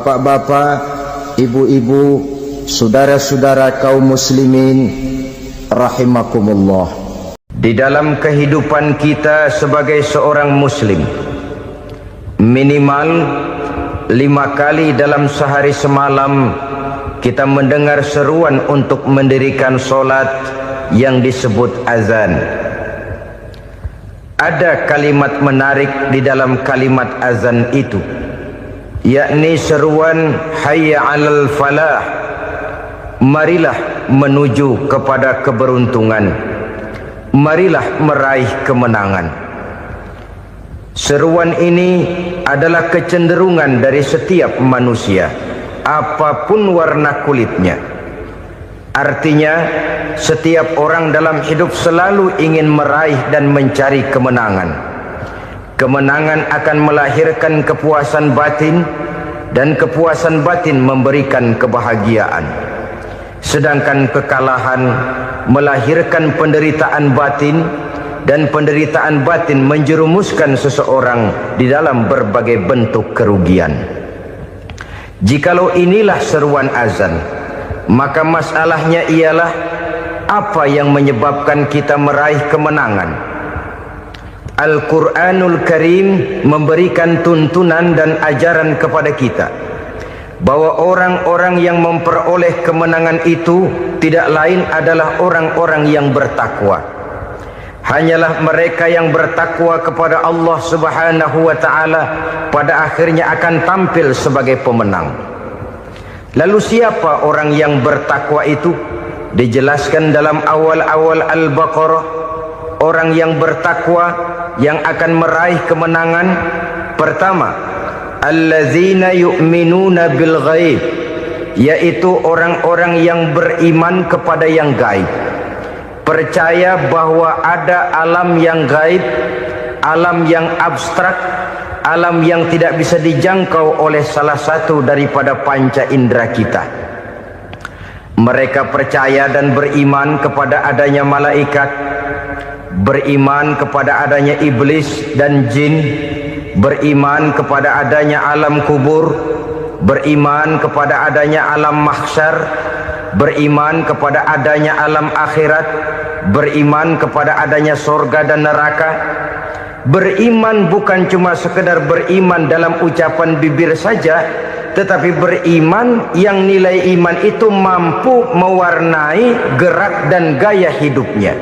Bapak-bapak, ibu-ibu, saudara-saudara kaum muslimin rahimakumullah. Di dalam kehidupan kita sebagai seorang muslim, minimal 5 kali dalam sehari semalam kita mendengar seruan untuk mendirikan solat yang disebut azan. Ada kalimat menarik di dalam kalimat azan itu, yakni seruan hayya 'alal falah, marilah menuju kepada keberuntungan, marilah meraih kemenangan. Seruan ini adalah kecenderungan dari setiap manusia, apapun warna kulitnya. Artinya, setiap orang dalam hidup selalu ingin meraih dan mencari kemenangan. Kemenangan akan melahirkan kepuasan batin, dan kepuasan batin memberikan kebahagiaan. Sedangkan kekalahan melahirkan penderitaan batin, dan penderitaan batin menjerumuskan seseorang di dalam berbagai bentuk kerugian. Jikalau inilah seruan azan, maka masalahnya ialah apa yang menyebabkan kita meraih kemenangan. Al-Quranul Karim memberikan tuntunan dan ajaran kepada kita bahwa orang-orang yang memperoleh kemenangan itu tidak lain adalah orang-orang yang bertakwa. Hanyalah mereka yang bertakwa kepada Allah Subhanahu wa ta'ala pada akhirnya akan tampil sebagai pemenang. Lalu siapa orang yang bertakwa itu? Dijelaskan dalam awal-awal Al-Baqarah, orang yang bertakwa yang akan meraih kemenangan. Pertama, allazina yu'minuna bil ghaib, yaitu orang-orang yang beriman kepada yang gaib, percaya bahwa ada alam yang gaib, alam yang abstrak, alam yang tidak bisa dijangkau oleh salah satu daripada panca indera kita. Mereka percaya dan beriman kepada adanya malaikat, beriman kepada adanya iblis dan jin, beriman kepada adanya alam kubur, beriman kepada adanya alam mahsyar, beriman kepada adanya alam akhirat, beriman kepada adanya surga dan neraka. Beriman bukan cuma sekedar beriman dalam ucapan bibir saja, tetapi beriman yang nilai iman itu mampu mewarnai gerak dan gaya hidupnya.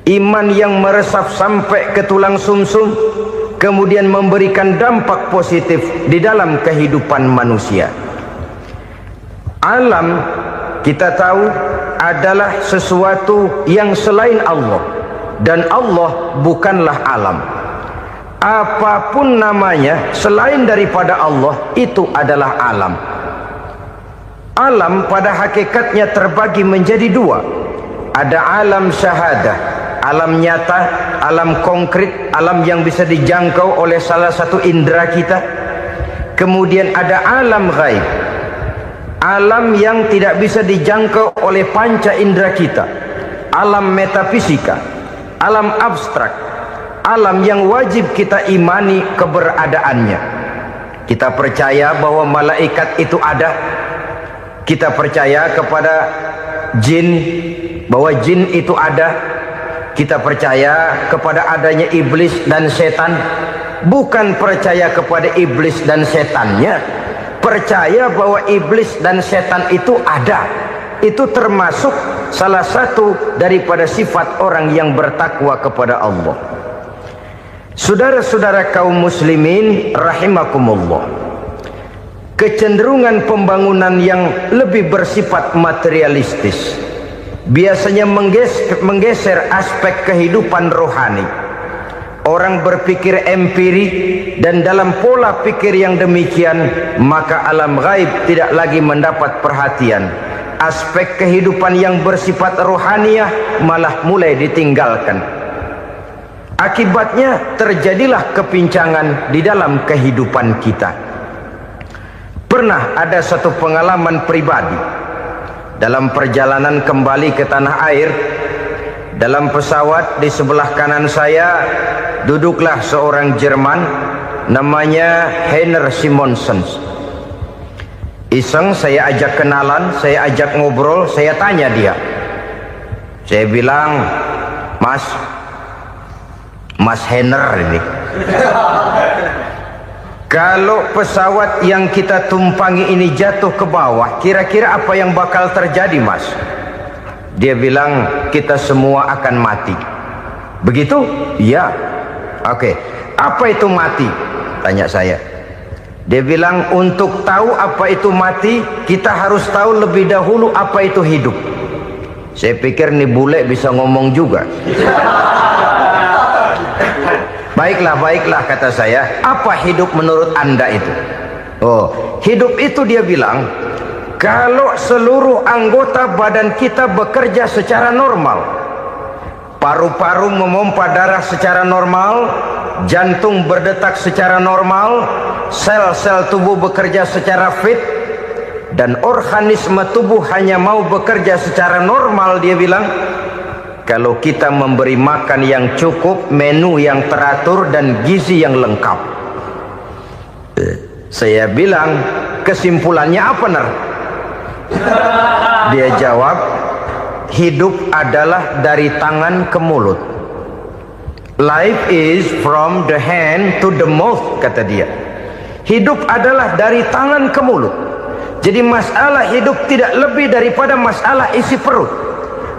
Iman yang meresap sampai ke tulang sumsum, kemudian memberikan dampak positif di dalam kehidupan manusia. Alam, kita tahu, adalah sesuatu yang selain Allah, dan Allah bukanlah alam. Apapun namanya selain daripada Allah, itu adalah alam. Alam pada hakikatnya terbagi menjadi dua. Ada alam syahadah, alam nyata, alam konkret, alam yang bisa dijangkau oleh salah satu indera kita. Kemudian ada alam ghaib, alam yang tidak bisa dijangkau oleh panca indera kita, alam metafisika, alam abstrak, alam yang wajib kita imani keberadaannya. Kita percaya bahwa malaikat itu ada, kita percaya kepada jin, bahwa jin itu ada, kita percaya kepada adanya iblis dan setan. Bukan percaya kepada iblis dan setannya, percaya bahwa iblis dan setan itu ada. Itu termasuk salah satu daripada sifat orang yang bertakwa kepada Allah. Saudara-saudara kaum muslimin rahimakumullah, kecenderungan pembangunan yang lebih bersifat materialistis biasanya menggeser aspek kehidupan rohani. Orang berpikir empiri, dan dalam pola pikir yang demikian, maka alam gaib tidak lagi mendapat perhatian. Aspek kehidupan yang bersifat rohaniah malah mulai ditinggalkan. Akibatnya terjadilah kepincangan di dalam kehidupan kita. Pernah ada satu pengalaman pribadi. Dalam perjalanan kembali ke tanah air, dalam pesawat di sebelah kanan saya duduklah seorang Jerman namanya Heiner Simonsen. Iseng saya ajak kenalan, saya ajak ngobrol, saya tanya dia. Saya bilang, Mas Henner ini, kalau pesawat yang kita tumpangi ini jatuh ke bawah, kira-kira apa yang bakal terjadi, Mas? Dia bilang, kita semua akan mati. Begitu? Iya. Oke. Apa itu mati? Tanya saya. Dia bilang, untuk tahu apa itu mati, kita harus tahu lebih dahulu apa itu hidup. Saya pikir nih bule bisa ngomong juga. Baiklah kata saya. Apa hidup menurut Anda itu? Oh, hidup itu dia bilang, kalau seluruh anggota badan kita bekerja secara normal. Paru-paru memompa darah secara normal, jantung berdetak secara normal, sel-sel tubuh bekerja secara fit, dan organisme tubuh hanya mau bekerja secara normal. Dia bilang, kalau kita memberi makan yang cukup, menu yang teratur, dan gizi yang lengkap. Saya bilang, kesimpulannya apa, Ner? Dia jawab, hidup adalah dari tangan ke mulut. Life is from the hand to the mouth, kata dia. Hidup adalah dari tangan ke mulut. Jadi masalah hidup tidak lebih daripada masalah isi perut.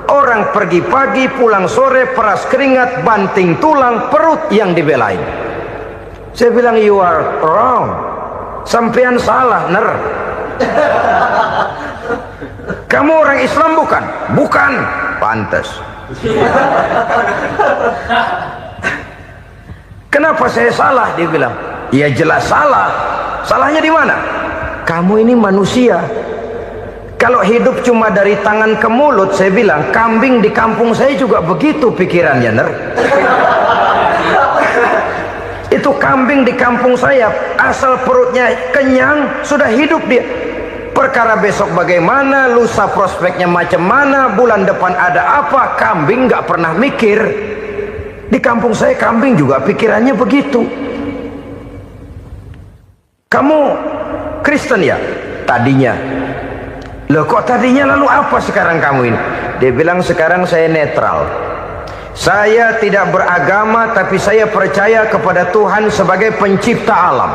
Orang pergi pagi, pulang sore, peras keringat, banting tulang, perut yang dibelain. Saya bilang, you are wrong. Sampean salah, Ner. Kamu orang Islam bukan? Bukan. Pantas. Kenapa saya salah? Dia bilang, ya jelas salah. Salahnya di mana? Kamu ini manusia. Kalau hidup cuma dari tangan ke mulut, saya bilang, kambing di kampung saya juga begitu pikirannya, Ner. Itu kambing di kampung saya, asal perutnya kenyang, sudah hidup dia. Perkara besok bagaimana, lusa prospeknya macam mana, bulan depan ada apa, kambing nggak pernah mikir. Di kampung saya kambing juga pikirannya begitu. Kamu Kristen ya? Tadinya. Loh kok tadinya, lalu apa sekarang kamu ini? Dia bilang, sekarang saya netral. Saya tidak beragama, tapi saya percaya kepada Tuhan sebagai pencipta alam.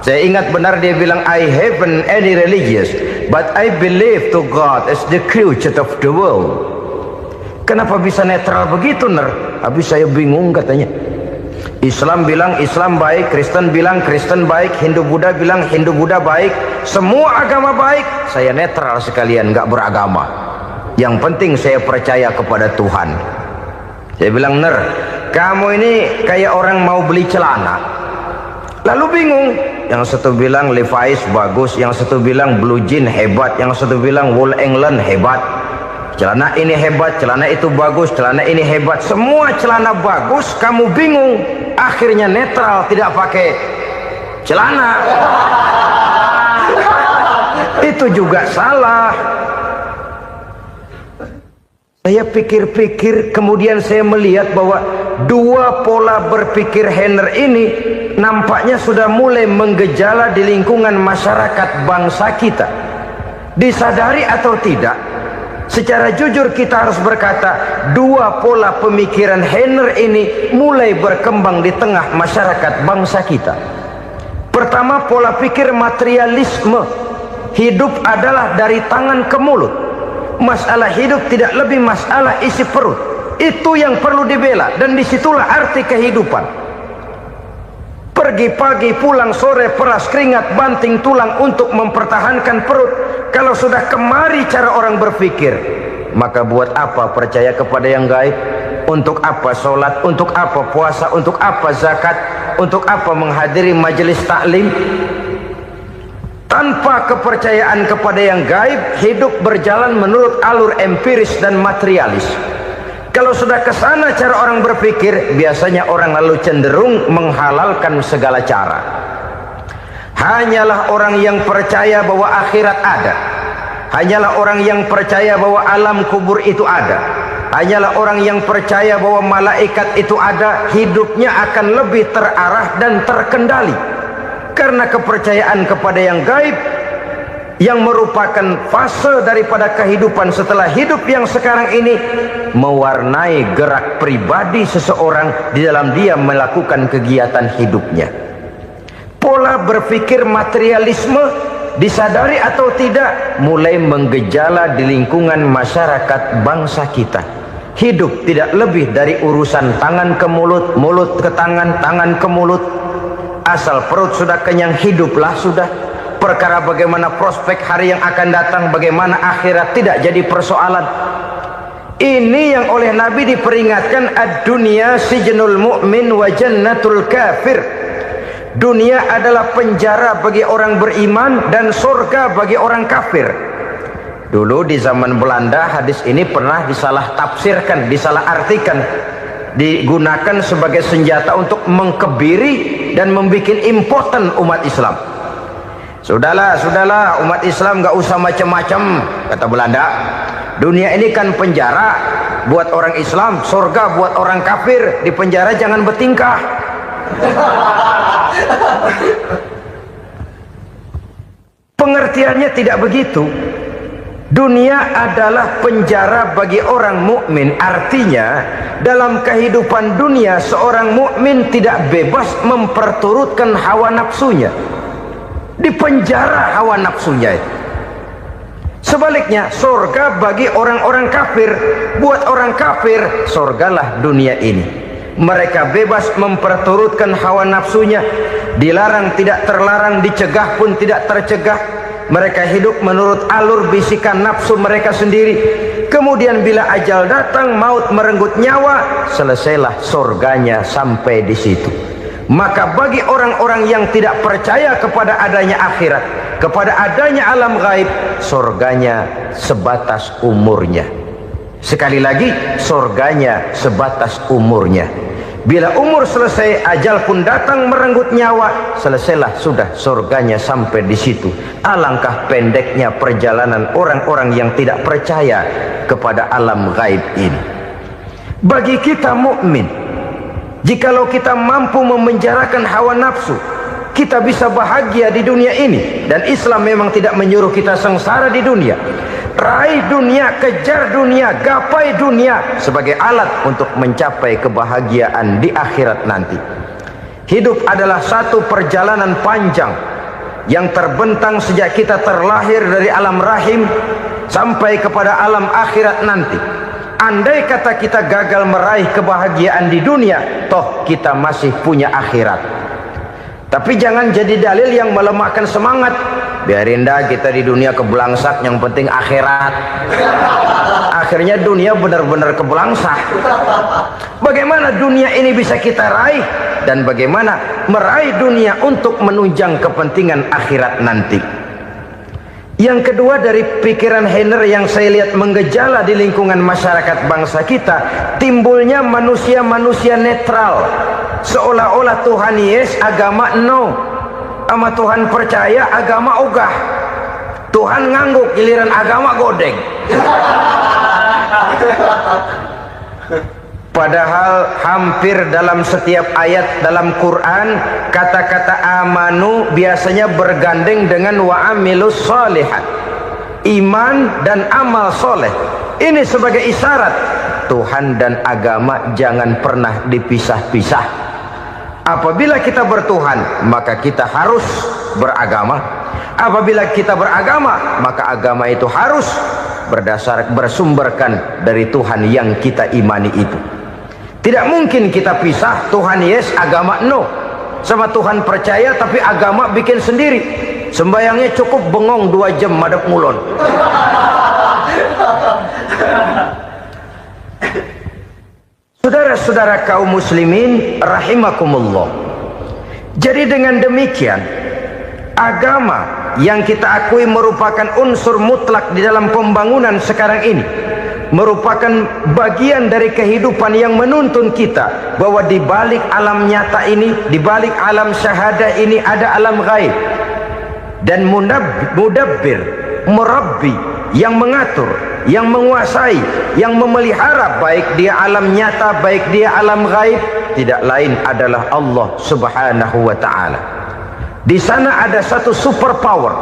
Saya ingat benar dia bilang, I haven't any religious, but I believe to God as the creator of the world. Kenapa bisa netral begitu, Ner? Habis saya bingung katanya. Islam bilang Islam baik, Kristen bilang Kristen baik, Hindu Buddha bilang Hindu Buddha baik, semua agama baik. Saya netral sekalian, nggak beragama. Yang penting saya percaya kepada Tuhan. Saya bilang, Ner, kamu ini kayak orang mau beli celana, lalu bingung. Yang satu bilang Levi's bagus, yang satu bilang Blue Jean hebat, yang satu bilang Wool England hebat. Celana ini hebat, celana itu bagus, celana ini hebat. Semua celana bagus, kamu bingung. Akhirnya netral, tidak pakai celana. Itu juga salah. Saya pikir-pikir, kemudian saya melihat bahwa dua pola berpikir Henner ini nampaknya sudah mulai menggejala di lingkungan masyarakat bangsa kita. Disadari atau tidak, secara jujur kita harus berkata, dua pola pemikiran Henner ini mulai berkembang di tengah masyarakat bangsa kita. Pertama, pola pikir materialisme. Hidup adalah dari tangan ke mulut. Masalah hidup tidak lebih masalah isi perut. Itu yang perlu dibela, dan disitulah arti kehidupan. Pergi pagi, pulang sore, peras keringat, banting tulang untuk mempertahankan perut. Kalau sudah kemari cara orang berpikir, maka buat apa percaya kepada yang gaib? Untuk apa sholat? Untuk apa puasa? Untuk apa zakat? Untuk apa menghadiri majelis taklim? Tanpa kepercayaan kepada yang gaib, hidup berjalan menurut alur empiris dan materialis. Kalau sudah ke sana cara orang berpikir, biasanya orang lalu cenderung menghalalkan segala cara. Hanyalah orang yang percaya bahwa akhirat ada. Hanyalah orang yang percaya bahwa alam kubur itu ada. Hanyalah orang yang percaya bahwa malaikat itu ada, hidupnya akan lebih terarah dan terkendali. Karena kepercayaan kepada yang gaib, yang merupakan fase daripada kehidupan setelah hidup yang sekarang ini, mewarnai gerak pribadi seseorang di dalam dia melakukan kegiatan hidupnya. Pola berpikir materialisme, disadari atau tidak, mulai menggejala di lingkungan masyarakat bangsa kita. Hidup tidak lebih dari urusan tangan ke mulut, mulut ke tangan, tangan ke mulut. Asal perut sudah kenyang, hiduplah sudah. Perkara bagaimana prospek hari yang akan datang, bagaimana akhirat, tidak jadi persoalan. Ini yang oleh Nabi diperingatkan, ad-dunya sijnul mu'min wa jannatul kafir. Dunia adalah penjara bagi orang beriman dan surga bagi orang kafir. Dulu di zaman Belanda hadis ini pernah disalah tafsirkan, disalah artikan, digunakan sebagai senjata untuk mengkebiri dan membuat impoten umat Islam. Sudahlah umat Islam gak usah macam-macam, kata Belanda. Dunia ini kan penjara buat orang Islam, surga buat orang kafir. Di penjara jangan bertingkah. Pengertiannya tidak begitu. Dunia adalah penjara bagi orang mukmin. Artinya dalam kehidupan dunia seorang mukmin tidak bebas memperturutkan hawa nafsunya. Di penjara hawa nafsunya itu. Sebaliknya surga bagi orang-orang kafir. Buat orang kafir surgalah dunia ini. Mereka bebas memperturutkan hawa nafsunya, dilarang tidak terlarang, dicegah pun tidak tercegah. Mereka hidup menurut alur bisikan nafsu mereka sendiri. Kemudian bila ajal datang, maut merenggut nyawa, selesailah surganya sampai di situ. Maka bagi orang-orang yang tidak percaya kepada adanya akhirat, kepada adanya alam gaib, surganya sebatas umurnya. Sekali lagi, surganya sebatas umurnya. Bila umur selesai, ajal pun datang merenggut nyawa, selesailah sudah surganya sampai di situ. Alangkah pendeknya perjalanan orang-orang yang tidak percaya kepada alam gaib ini. Bagi kita mukmin, jikalau kita mampu memenjarakan hawa nafsu, kita bisa bahagia di dunia ini. Dan Islam memang tidak menyuruh kita sengsara di dunia. Raih dunia, kejar dunia, gapai dunia sebagai alat untuk mencapai kebahagiaan di akhirat nanti. Hidup adalah satu perjalanan panjang yang terbentang sejak kita terlahir dari alam rahim sampai kepada alam akhirat nanti. Andai kata kita gagal meraih kebahagiaan di dunia, toh kita masih punya akhirat. Tapi jangan jadi dalil yang melemahkan semangat. Biarin dah kita di dunia kebelangsak, yang penting akhirat. Akhirnya dunia benar-benar kebelangsak. Bagaimana dunia ini bisa kita raih, dan bagaimana meraih dunia untuk menunjang kepentingan akhirat nanti. Yang kedua, dari pikiran Heiner yang saya lihat menggejala di lingkungan masyarakat bangsa kita, timbulnya manusia-manusia netral. Seolah-olah Tuhan yes, agama no. Sama Tuhan percaya, agama ogah. Tuhan ngangguk, giliran agama godeng. Padahal hampir dalam setiap ayat dalam Quran, kata-kata amanu biasanya bergandeng dengan wa amilus sholihat. Iman dan amal soleh. Ini sebagai isyarat Tuhan dan agama jangan pernah dipisah-pisah. Apabila kita bertuhan, maka kita harus beragama. Apabila kita beragama, maka agama itu harus bersumberkan dari Tuhan yang kita imani itu. Tidak mungkin kita pisah, Tuhan yes, agama no. Sama Tuhan percaya tapi agama bikin sendiri. Sembayangnya cukup bengong 2 jam madep mulon. Saudara-saudara kaum muslimin rahimakumullah. Jadi dengan demikian, agama yang kita akui merupakan unsur mutlak di dalam pembangunan sekarang ini, merupakan bagian dari kehidupan yang menuntun kita bahwa di balik alam nyata ini, di balik alam syahadah ini ada alam gaib. Dan mudabbir, murabbi, yang mengatur, yang menguasai, yang memelihara baik dia alam nyata, baik dia alam gaib, tidak lain adalah Allah Subhanahu wa ta'ala. Di sana ada satu super power,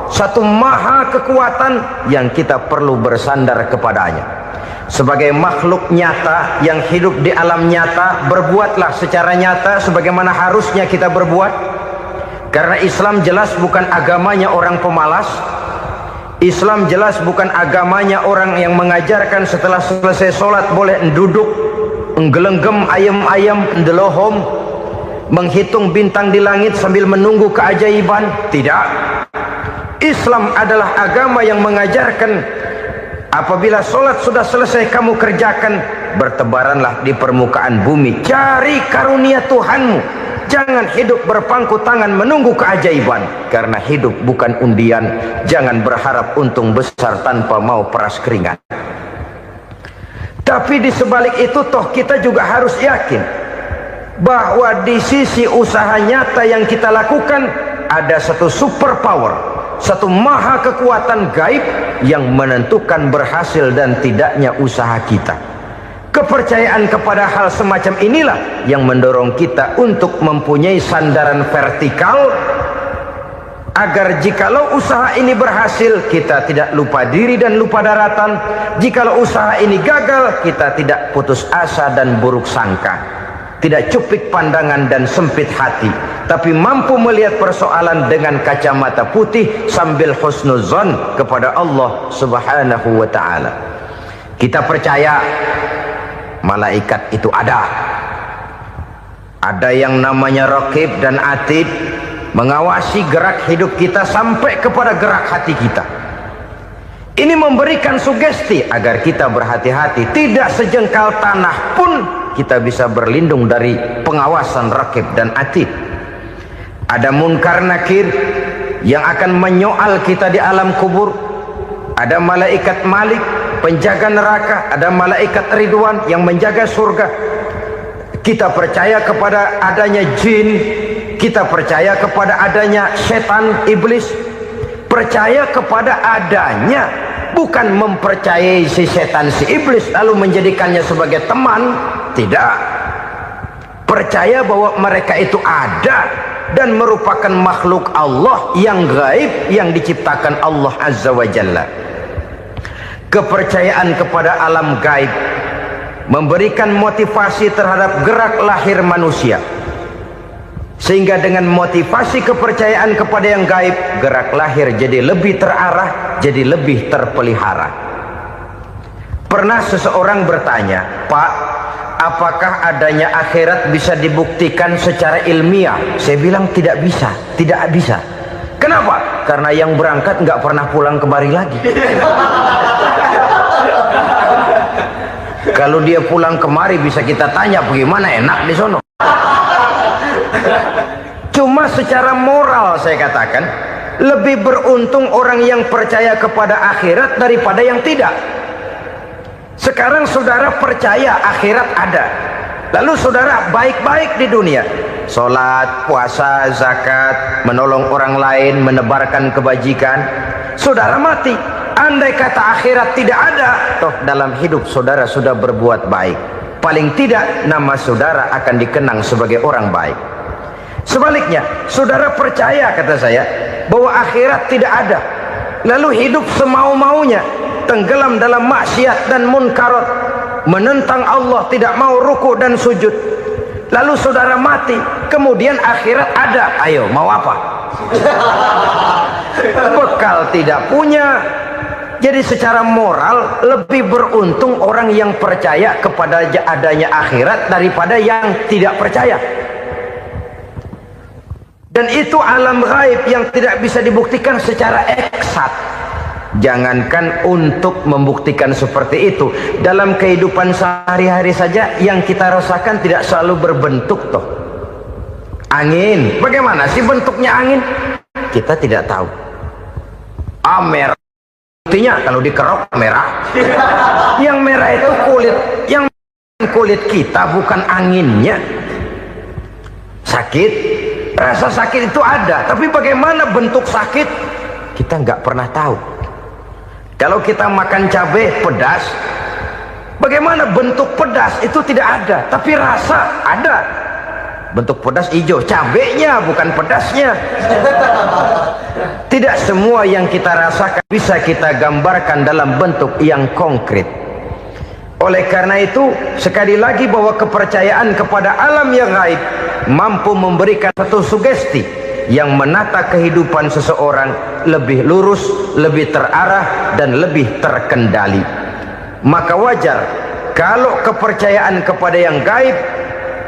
satu maha kekuatan yang kita perlu bersandar kepadanya. Sebagai makhluk nyata yang hidup di alam nyata, berbuatlah secara nyata sebagaimana harusnya kita berbuat. Karena Islam jelas bukan agamanya orang pemalas. Islam jelas bukan agamanya orang yang mengajarkan setelah selesai sholat boleh duduk, nggelenggem ayam-ayam, ndelohom, menghitung bintang di langit sambil menunggu keajaiban. Tidak. Islam adalah agama yang mengajarkan apabila sholat sudah selesai kamu kerjakan, bertebaranlah di permukaan bumi, cari karunia Tuhanmu. Jangan hidup berpangku tangan menunggu keajaiban. Karena hidup bukan undian. Jangan berharap untung besar tanpa mau peras keringat. Tapi di sebalik itu toh kita juga harus yakin bahwa di sisi usaha nyata yang kita lakukan ada satu super power, satu maha kekuatan gaib yang menentukan berhasil dan tidaknya usaha kita. Kepercayaan kepada hal semacam inilah yang mendorong kita untuk mempunyai sandaran vertikal, agar jikalau usaha ini berhasil kita tidak lupa diri dan lupa daratan. Jikalau usaha ini gagal kita tidak putus asa dan buruk sangka, tidak cupik pandangan dan sempit hati, tapi mampu melihat persoalan dengan kacamata putih sambil husnuzon kepada Allah Subhanahu wa ta'ala. Kita percaya malaikat itu ada yang namanya Raqib dan Atid, mengawasi gerak hidup kita sampai kepada gerak hati kita. Ini memberikan sugesti agar kita berhati-hati, tidak sejengkal tanah pun kita bisa berlindung dari pengawasan Raqib dan Atid. Ada Munkar Nakir yang akan menyoal kita di alam kubur. Ada malaikat Malik, penjaga neraka. Ada malaikat Ridwan yang menjaga surga. Kita percaya kepada adanya jin, kita percaya kepada adanya setan, iblis. Percaya kepada adanya, bukan mempercayai si setan, si iblis lalu menjadikannya sebagai teman. Tidak. Percaya bahwa mereka itu ada dan merupakan makhluk Allah yang gaib yang diciptakan Allah Azza wa Jalla. Kepercayaan kepada alam gaib memberikan motivasi terhadap gerak lahir manusia, sehingga dengan motivasi kepercayaan kepada yang gaib, gerak lahir jadi lebih terarah, jadi lebih terpelihara. Pernah seseorang bertanya, "Pak, apakah adanya akhirat bisa dibuktikan secara ilmiah?" Saya bilang tidak bisa, tidak bisa. Kenapa? Karena yang berangkat nggak pernah pulang kembali lagi. Kalau dia pulang kemari bisa kita tanya bagaimana enak di sono. Cuma secara moral saya katakan, lebih beruntung orang yang percaya kepada akhirat daripada yang tidak. Sekarang saudara percaya akhirat ada, lalu saudara baik-baik di dunia, sholat, puasa, zakat, menolong orang lain, menebarkan kebajikan. Saudara mati, andai kata akhirat tidak ada, toh dalam hidup saudara sudah berbuat baik. Paling tidak nama saudara akan dikenang sebagai orang baik. Sebaliknya, saudara percaya, kata saya, bahwa akhirat tidak ada, lalu hidup semau-maunya, tenggelam dalam maksiat dan munkarat, menentang Allah, tidak mau ruku dan sujud. Lalu saudara mati, kemudian akhirat ada, ayo mau apa? Bekal tidak punya. Jadi secara moral lebih beruntung orang yang percaya kepada adanya akhirat daripada yang tidak percaya. Dan itu alam gaib yang tidak bisa dibuktikan secara eksat. Jangankan untuk membuktikan seperti itu, dalam kehidupan sehari-hari saja yang kita rasakan tidak selalu berbentuk toh. Angin, bagaimana sih bentuknya angin? Kita tidak tahu. Merah, buktinya kalau dikerok merah. Yang merah itu kulit, yang kulit kita bukan anginnya. Sakit, rasa sakit itu ada, tapi bagaimana bentuk sakit kita nggak pernah tahu. Kalau kita makan cabai pedas, bagaimana bentuk pedas itu tidak ada, tapi rasa ada. bentuk pedas hijau, cabenya bukan pedasnya. Tidak semua yang kita rasakan bisa kita gambarkan dalam bentuk yang konkret. Oleh karena itu, sekali lagi bahwa kepercayaan kepada alam yang gaib mampu memberikan satu sugesti yang menata kehidupan seseorang lebih lurus, lebih terarah, dan lebih terkendali. Maka wajar kalau kepercayaan kepada yang gaib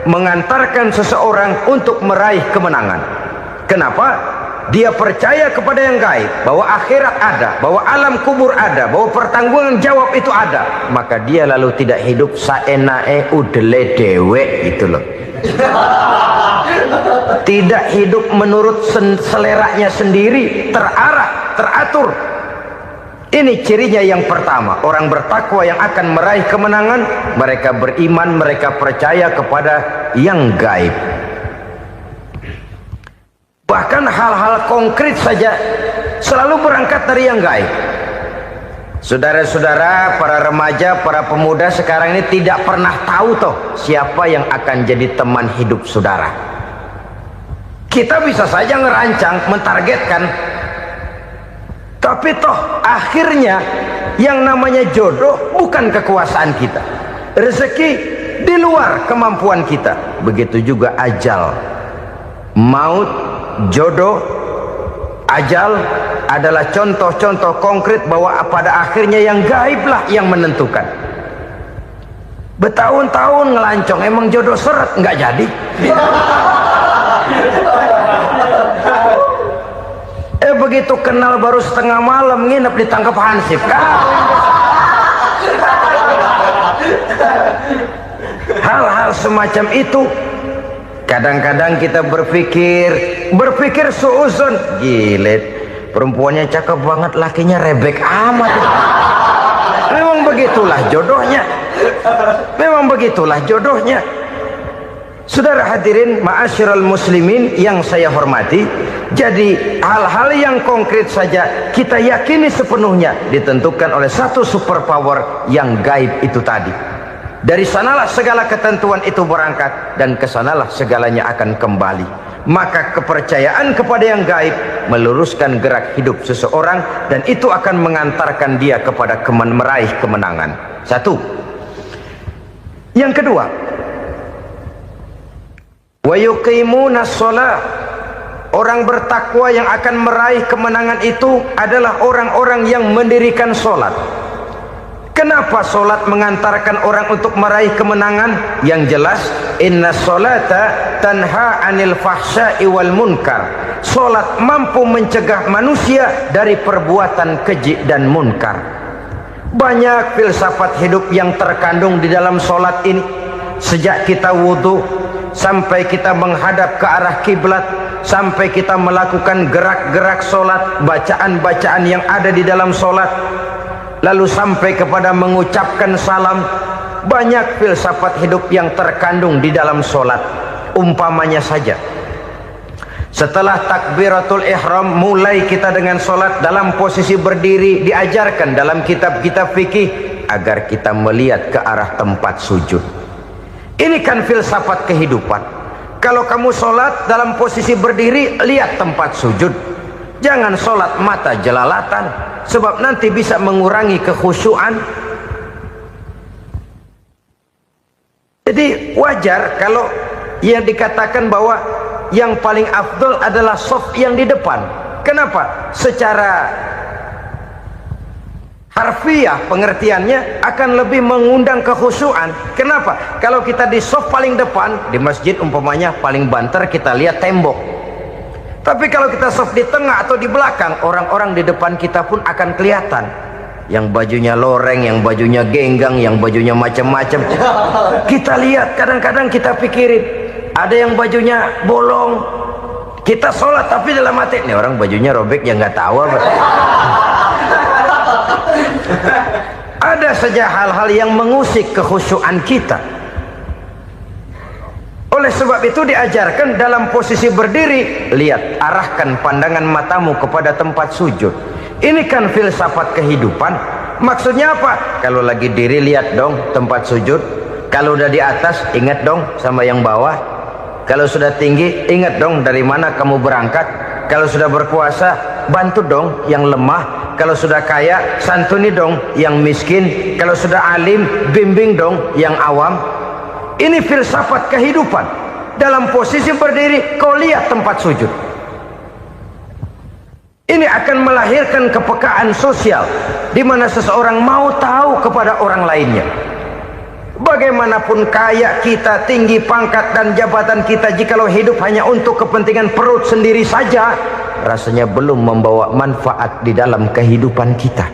mengantarkan seseorang untuk meraih kemenangan. Kenapa? Dia percaya kepada yang gaib, bahwa akhirat ada, bahwa alam kubur ada, bahwa pertanggungan jawab itu ada. Maka dia lalu tidak hidup saenae udele dewe gitu loh. Tidak hidup menurut seleranya sendiri, terarah, teratur. Ini cirinya yang pertama. Orang bertakwa yang akan meraih kemenangan, mereka beriman, mereka percaya kepada yang gaib. Bahkan hal-hal konkret saja selalu berangkat dari yang gaib. Saudara-saudara, para remaja, para pemuda sekarang ini tidak pernah tahu toh siapa yang akan jadi teman hidup saudara. Kita bisa saja ngerancang, mentargetkan, tapi toh akhirnya yang namanya jodoh bukan kekuasaan kita. Rezeki di luar kemampuan kita. Begitu juga ajal, maut, jodoh, ajal adalah contoh-contoh konkret bahwa pada akhirnya yang gaiblah yang menentukan. Bertahun-tahun ngelancong, emang jodoh seret nggak jadi. Begitu kenal baru setengah malam nginep ditangkap hansip kan. Hal-hal semacam itu kadang-kadang kita berpikir suuzon, gilet, perempuannya cakep banget, lakinya rebek amat. Memang begitulah jodohnya. Memang begitulah jodohnya. Saudara hadirin ma'asyiral muslimin yang saya hormati, jadi hal-hal yang konkret saja kita yakini sepenuhnya ditentukan oleh satu superpower yang gaib itu tadi. Dari sanalah segala ketentuan itu berangkat dan kesanalah segalanya akan kembali. Maka kepercayaan kepada yang gaib meluruskan gerak hidup seseorang dan itu akan mengantarkan dia kepada meraih kemenangan. Satu. Yang kedua, wa yuqimuna shalah. Orang bertakwa yang akan meraih kemenangan itu adalah orang-orang yang mendirikan sholat. Kenapa sholat mengantarkan orang untuk meraih kemenangan? Yang jelas, inna sholata tanha anil fahsya'i wal munkar. Sholat mampu mencegah manusia dari perbuatan keji dan munkar. Banyak filsafat hidup yang terkandung di dalam sholat ini. Sejak kita wudhu sampai kita menghadap ke arah kiblat, sampai kita melakukan gerak-gerak sholat, bacaan-bacaan yang ada di dalam sholat, lalu sampai kepada mengucapkan salam. Banyak filsafat hidup yang terkandung di dalam sholat. Umpamanya saja, setelah takbiratul ihram mulai kita dengan sholat dalam posisi berdiri, diajarkan dalam kitab-kitab fikih agar kita melihat ke arah tempat sujud. Ini kan filsafat kehidupan. Kalau kamu sholat dalam posisi berdiri, lihat tempat sujud. Jangan sholat mata jelalatan, sebab nanti bisa mengurangi kekhusyuan. Jadi wajar kalau yang dikatakan bahwa yang paling afdol adalah shaf yang di depan. Kenapa? Secara harfiah pengertiannya akan lebih mengundang kekhusyuan. Kenapa? Kalau kita di shaf paling depan di masjid umpamanya paling banter kita lihat tembok. Tapi kalau kita shaf di tengah atau di belakang, orang-orang di depan kita pun akan kelihatan. Yang bajunya loreng, yang bajunya genggang, yang bajunya macam-macam. Kita lihat, kadang-kadang kita pikirin, ada yang bajunya bolong. Kita sholat tapi dalam hati, nih orang bajunya robek ya nggak tahu apa. Ada saja hal-hal yang mengusik kekhusyuan kita. Oleh sebab itu diajarkan dalam posisi berdiri, lihat, arahkan pandangan matamu kepada tempat sujud. Ini kan filsafat kehidupan. Maksudnya apa? Kalau lagi diri lihat dong tempat sujud. Kalau udah di atas ingat dong sama yang bawah. Kalau sudah tinggi, ingat dong dari mana kamu berangkat. Kalau sudah berkuasa, bantu dong yang lemah. Kalau sudah kaya, santuni dong yang miskin. Kalau sudah alim, bimbing dong yang awam. Ini filsafat kehidupan. Dalam posisi berdiri, kau lihat tempat sujud. Ini akan melahirkan kepekaan sosial, di mana seseorang mau tahu kepada orang lainnya. Bagaimanapun kaya kita, tinggi pangkat dan jabatan kita, jikalau hidup hanya untuk kepentingan perut sendiri saja, rasanya belum membawa manfaat di dalam kehidupan kita.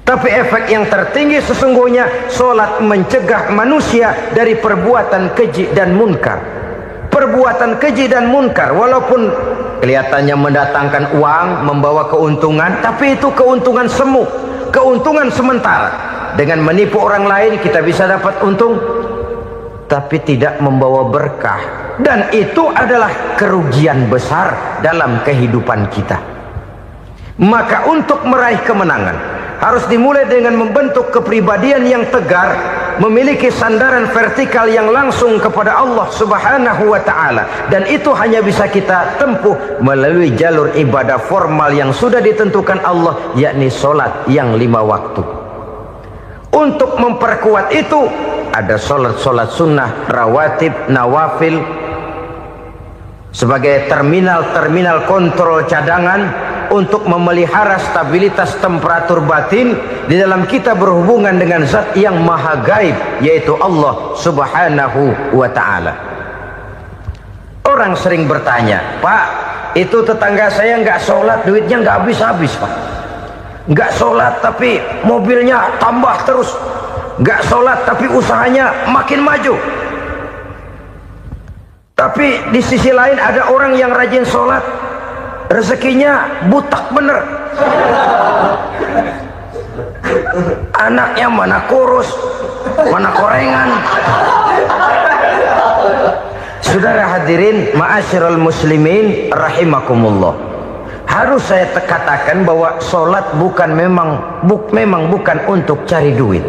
Tapi efek yang tertinggi sesungguhnya, solat mencegah manusia dari perbuatan keji dan munkar. Perbuatan keji dan munkar, walaupun kelihatannya mendatangkan uang, membawa keuntungan, tapi itu keuntungan semu, keuntungan sementara. Dengan menipu orang lain kita bisa dapat untung, tapi tidak membawa berkah, dan itu adalah kerugian besar dalam kehidupan kita. Maka untuk meraih kemenangan harus dimulai dengan membentuk kepribadian yang tegar, memiliki sandaran vertikal yang langsung kepada Allah Subhanahu wa ta'ala, dan itu hanya bisa kita tempuh melalui jalur ibadah formal yang sudah ditentukan Allah, yakni solat yang 5 waktu. Untuk memperkuat itu ada solat-solat sunnah, rawatib, nawafil sebagai terminal kontrol cadangan untuk memelihara stabilitas temperatur batin di dalam kita berhubungan dengan zat yang maha gaib, yaitu Allah Subhanahu wa ta'ala. Orang sering bertanya, Pak, itu tetangga saya nggak sholat, duitnya nggak habis-habis, Pak. Nggak sholat tapi mobilnya tambah terus, nggak sholat tapi usahanya makin maju. Tapi di sisi lain ada orang yang rajin sholat, rezekinya butak bener. Anaknya mana kurus, mana korengan. Saudara hadirin ma'asyiral muslimin rahimakumullah, harus saya katakan bahwa solat memang bukan untuk cari duit.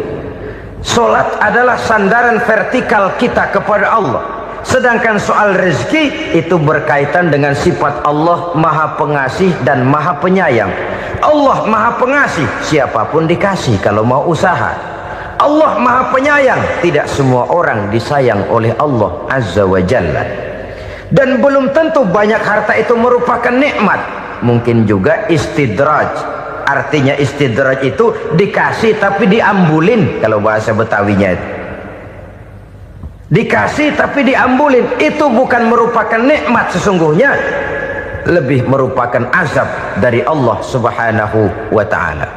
Solat adalah sandaran vertikal kita kepada Allah. Sedangkan soal rezeki itu berkaitan dengan sifat Allah maha pengasih dan maha penyayang. Allah maha pengasih, siapapun dikasih kalau mau usaha. Allah maha penyayang, tidak semua orang disayang oleh Allah Azza wa Jalla. Dan belum tentu banyak harta itu merupakan nikmat. Mungkin juga istidraj. Artinya istidraj itu dikasih tapi diambulin, kalau bahasa Betawinya itu. Dikasih tapi diambulin, itu bukan merupakan nikmat sesungguhnya, lebih merupakan azab dari Allah Subhanahu wa ta'ala.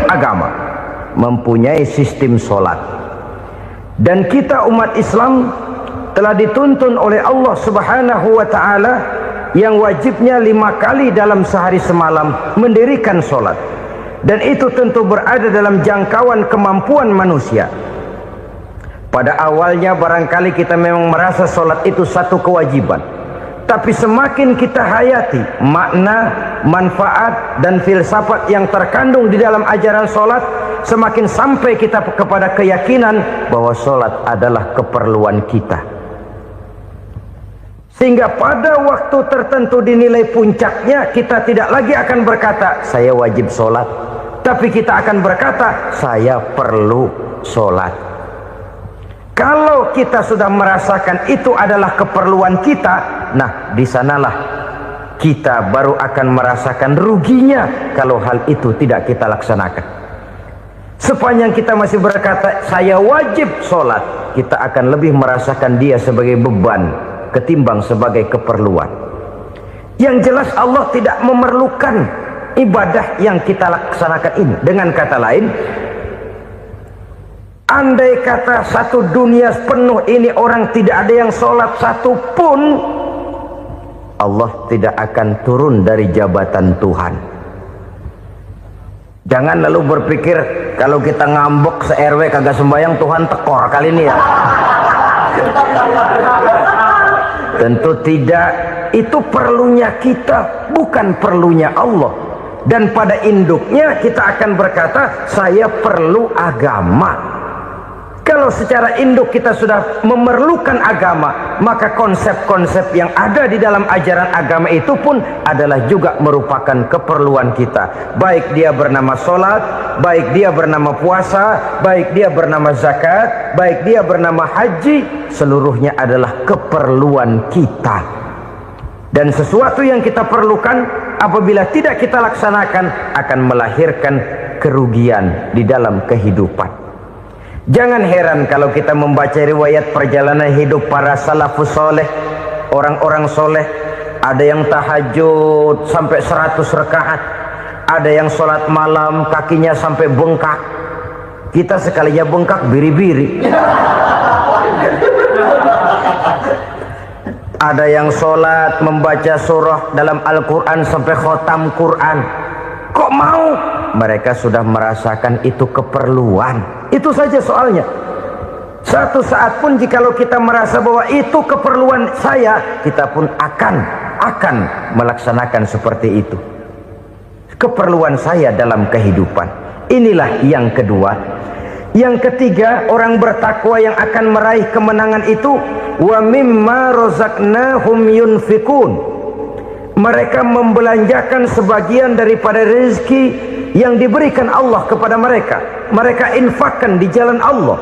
Agama mempunyai sistem solat, dan kita umat Islam telah dituntun oleh Allah Subhanahu wa ta'ala yang wajibnya 5 kali dalam sehari semalam mendirikan solat, dan itu tentu berada dalam jangkauan kemampuan manusia. Pada awalnya barangkali kita memang merasa solat itu satu kewajiban, tapi semakin kita hayati makna, manfaat dan filsafat yang terkandung di dalam ajaran solat, semakin sampai kita kepada keyakinan bahwa solat adalah keperluan kita. Sehingga pada waktu tertentu dinilai puncaknya, kita tidak lagi akan berkata saya wajib solat, tapi kita akan berkata saya perlu solat. Kalau kita sudah merasakan itu adalah keperluan kita, nah di sanalah kita baru akan merasakan ruginya kalau hal itu tidak kita laksanakan. Sepanjang kita masih berkata saya wajib solat, kita akan lebih merasakan dia sebagai beban ketimbang sebagai keperluan. Yang jelas Allah tidak memerlukan ibadah yang kita laksanakan ini. Dengan kata lain, andai kata satu dunia penuh ini orang tidak ada yang sholat satu pun, Allah tidak akan turun dari jabatan Tuhan. Jangan lalu berpikir kalau kita ngambek se-RW kagak sembahyang Tuhan tekor kali ini ya. Tentu tidak. Itu perlunya kita, bukan perlunya Allah. dan pada induknya kita akan berkata saya perlu agama. Kalau secara induk kita sudah memerlukan agama, maka konsep-konsep yang ada di dalam ajaran agama itu pun adalah juga merupakan keperluan kita. Baik dia bernama sholat, baik dia bernama puasa, baik dia bernama zakat, baik dia bernama haji, seluruhnya adalah keperluan kita. Dan sesuatu yang kita perlukan apabila tidak kita laksanakan akan melahirkan kerugian di dalam kehidupan. Jangan heran kalau kita membaca riwayat perjalanan hidup para salafus soleh, orang-orang soleh. Ada yang tahajud sampai 100 rakaat, ada yang sholat malam kakinya sampai bengkak. Kita sekalinya bengkak biri-biri. Ada yang sholat membaca surah dalam Al-Quran sampai khotam Quran. Kok mau? Mereka sudah merasakan itu keperluan. Itu saja soalnya. Satu saat pun jikalau kita merasa bahwa itu keperluan saya, kita pun akan melaksanakan seperti itu. Keperluan saya dalam kehidupan. Inilah yang kedua. Yang ketiga, orang bertakwa yang akan meraih kemenangan itu, wa mimma razaqnahum yunfikun. Mereka membelanjakan sebagian daripada rezeki yang diberikan Allah kepada mereka. Mereka infakkan di jalan Allah.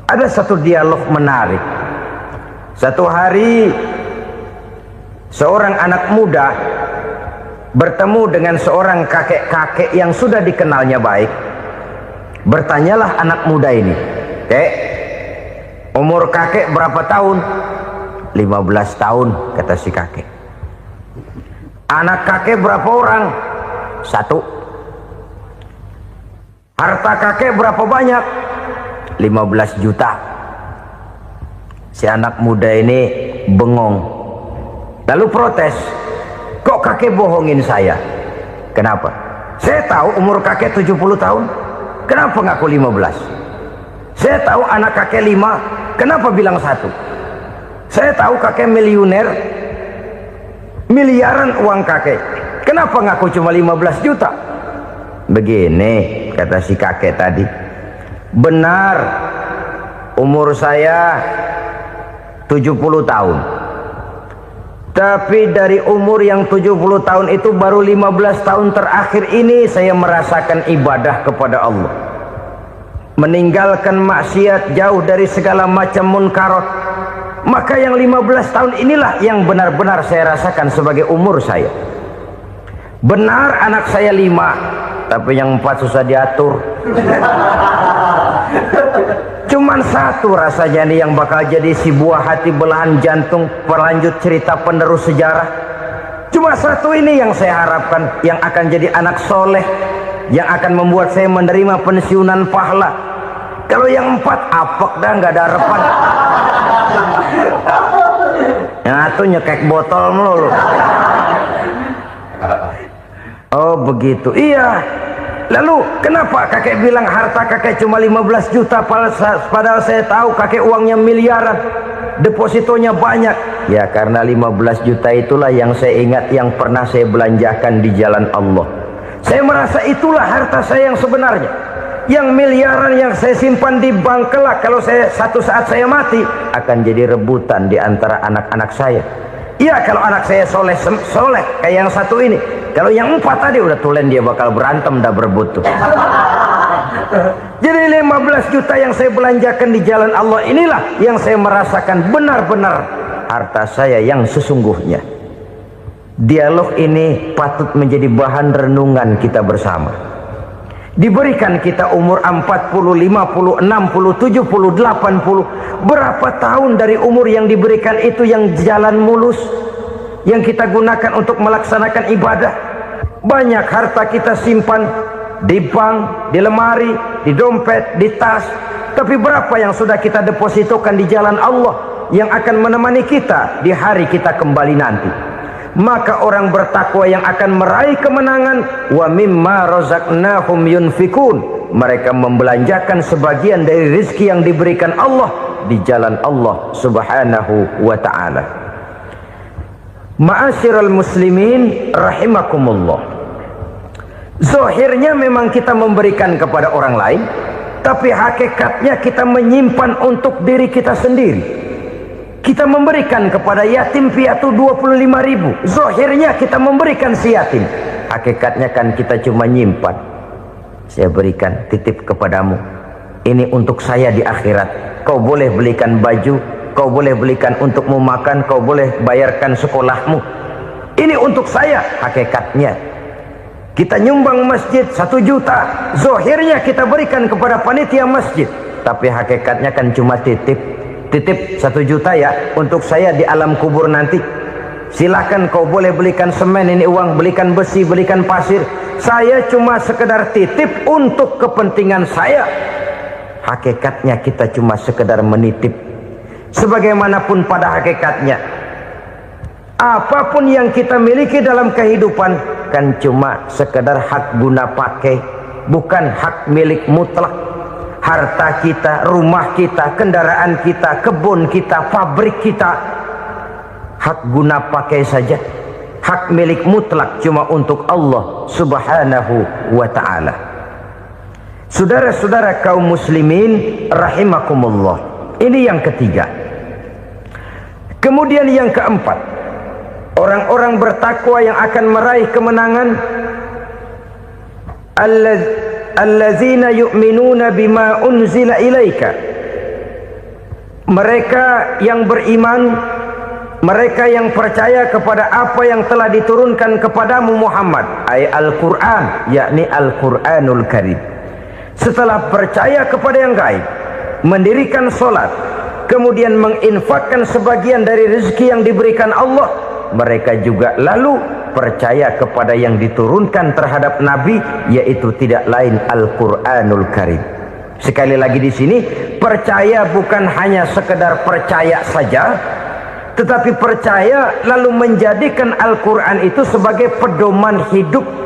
Ada satu dialog menarik. Satu hari seorang anak muda bertemu dengan seorang kakek-kakek yang sudah dikenalnya baik. Bertanyalah anak muda ini, "Kek, umur kakek berapa tahun?" 15 tahun, kata si kakek. Anak kakek berapa orang? 1. Harta kakek berapa banyak? 15 juta. Si anak muda ini bengong, lalu protes, "Kok kakek bohongin saya?" "Kenapa?" "Saya tahu umur kakek 70 tahun. Kenapa ngaku 15? Saya tahu anak kakek 5. Kenapa bilang 1? Saya tahu kakek miliuner, miliaran uang kakek. Kenapa ngaku cuma 15 juta? Begini, kata si kakek tadi. Benar, umur saya 70 tahun. Tapi dari umur yang 70 tahun itu baru 15 tahun terakhir ini saya merasakan ibadah kepada Allah. Meninggalkan maksiat, jauh dari segala macam munkarat. Maka yang 15 tahun inilah yang benar-benar saya rasakan sebagai umur saya. Benar anak saya 5, tapi yang 4 susah diatur. Cuman 1 rasanya nih yang bakal jadi si buah hati, belahan jantung, pelanjut cerita penerus sejarah. Cuma 1 ini yang saya harapkan, yang akan jadi anak soleh, yang akan membuat saya menerima pensiunan pahala. Kalau yang 4 apek dah, nggak ada harapan. Yang 1 nyekek botol melulu. Oh begitu, iya. Lalu kenapa kakek bilang harta kakek cuma 15 juta padahal saya tahu kakek uangnya miliaran, depositonya banyak? Ya karena 15 juta itulah yang saya ingat yang pernah saya belanjakan di jalan Allah. Saya merasa itulah harta saya yang sebenarnya. Yang miliaran yang saya simpan di bank kelak, kalau saya satu saat saya mati, akan jadi rebutan di antara anak-anak saya. Iya kalau anak saya soleh kayak yang 1 ini. Kalau yang 4 tadi udah tulen dia bakal berantem dah berebut tuh. Jadi 15 juta yang saya belanjakan di jalan Allah inilah yang saya merasakan benar-benar harta saya yang sesungguhnya. Dialog ini patut menjadi bahan renungan kita bersama. Diberikan kita umur 40, 50, 60, 70, 80. Berapa tahun dari umur yang diberikan itu yang jalan mulus, yang kita gunakan untuk melaksanakan ibadah? Banyak harta kita simpan di bank, di lemari, di dompet, di tas. Tapi berapa yang sudah kita depositokan di jalan Allah yang akan menemani kita di hari kita kembali nanti? Maka orang bertakwa yang akan meraih kemenangan, wa mimma razaqnahum yunfikun, mereka membelanjakan sebagian dari rezeki yang diberikan Allah di jalan Allah subhanahu wa ta'ala. Ma'asyiral muslimin rahimakumullah. Zahirnya memang kita memberikan kepada orang lain, tapi hakikatnya kita menyimpan untuk diri kita sendiri. Kita memberikan kepada yatim piatu 25.000. Zahirnya kita memberikan si yatim, hakikatnya kan kita cuma nyimpan. Saya berikan, titip kepadamu, ini untuk saya di akhirat. Kau boleh belikan baju, kau boleh belikan untukmu makan, kau boleh bayarkan sekolahmu. Ini untuk saya. Hakikatnya kita nyumbang masjid 1 juta, zahirnya kita berikan kepada panitia masjid, tapi hakikatnya kan cuma titip 1 juta ya, untuk saya di alam kubur nanti. Silahkan kau boleh belikan semen, ini uang, belikan besi, belikan pasir. Saya cuma sekedar titip untuk kepentingan saya. Hakikatnya kita cuma sekedar menitip. Sebagaimanapun pada hakikatnya, apapun yang kita miliki dalam kehidupan kan cuma sekedar hak guna pakai, bukan hak milik mutlak. Harta kita, rumah kita, kendaraan kita, kebun kita, pabrik kita, hak guna pakai saja. Hak milik mutlak cuma untuk Allah subhanahu wa ta'ala. Saudara-saudara kaum muslimin rahimakumullah, ini yang ketiga. Kemudian yang keempat, orang-orang bertakwa yang akan meraih kemenangan, allazina yu'minuna bima unzila ilaika. Mereka yang beriman, mereka yang percaya kepada apa yang telah diturunkan kepadamu Muhammad, ay Al-Quran, yakni Al-Quranul Karim. Setelah percaya kepada yang gaib, mendirikan solat, kemudian menginfakkan sebagian dari rezeki yang diberikan Allah, mereka juga lalu percaya kepada yang diturunkan terhadap Nabi, yaitu tidak lain Al-Quranul Karim. Sekali lagi di sini, percaya bukan hanya sekedar percaya saja, tetapi percaya lalu menjadikan Al-Quran itu sebagai pedoman hidup.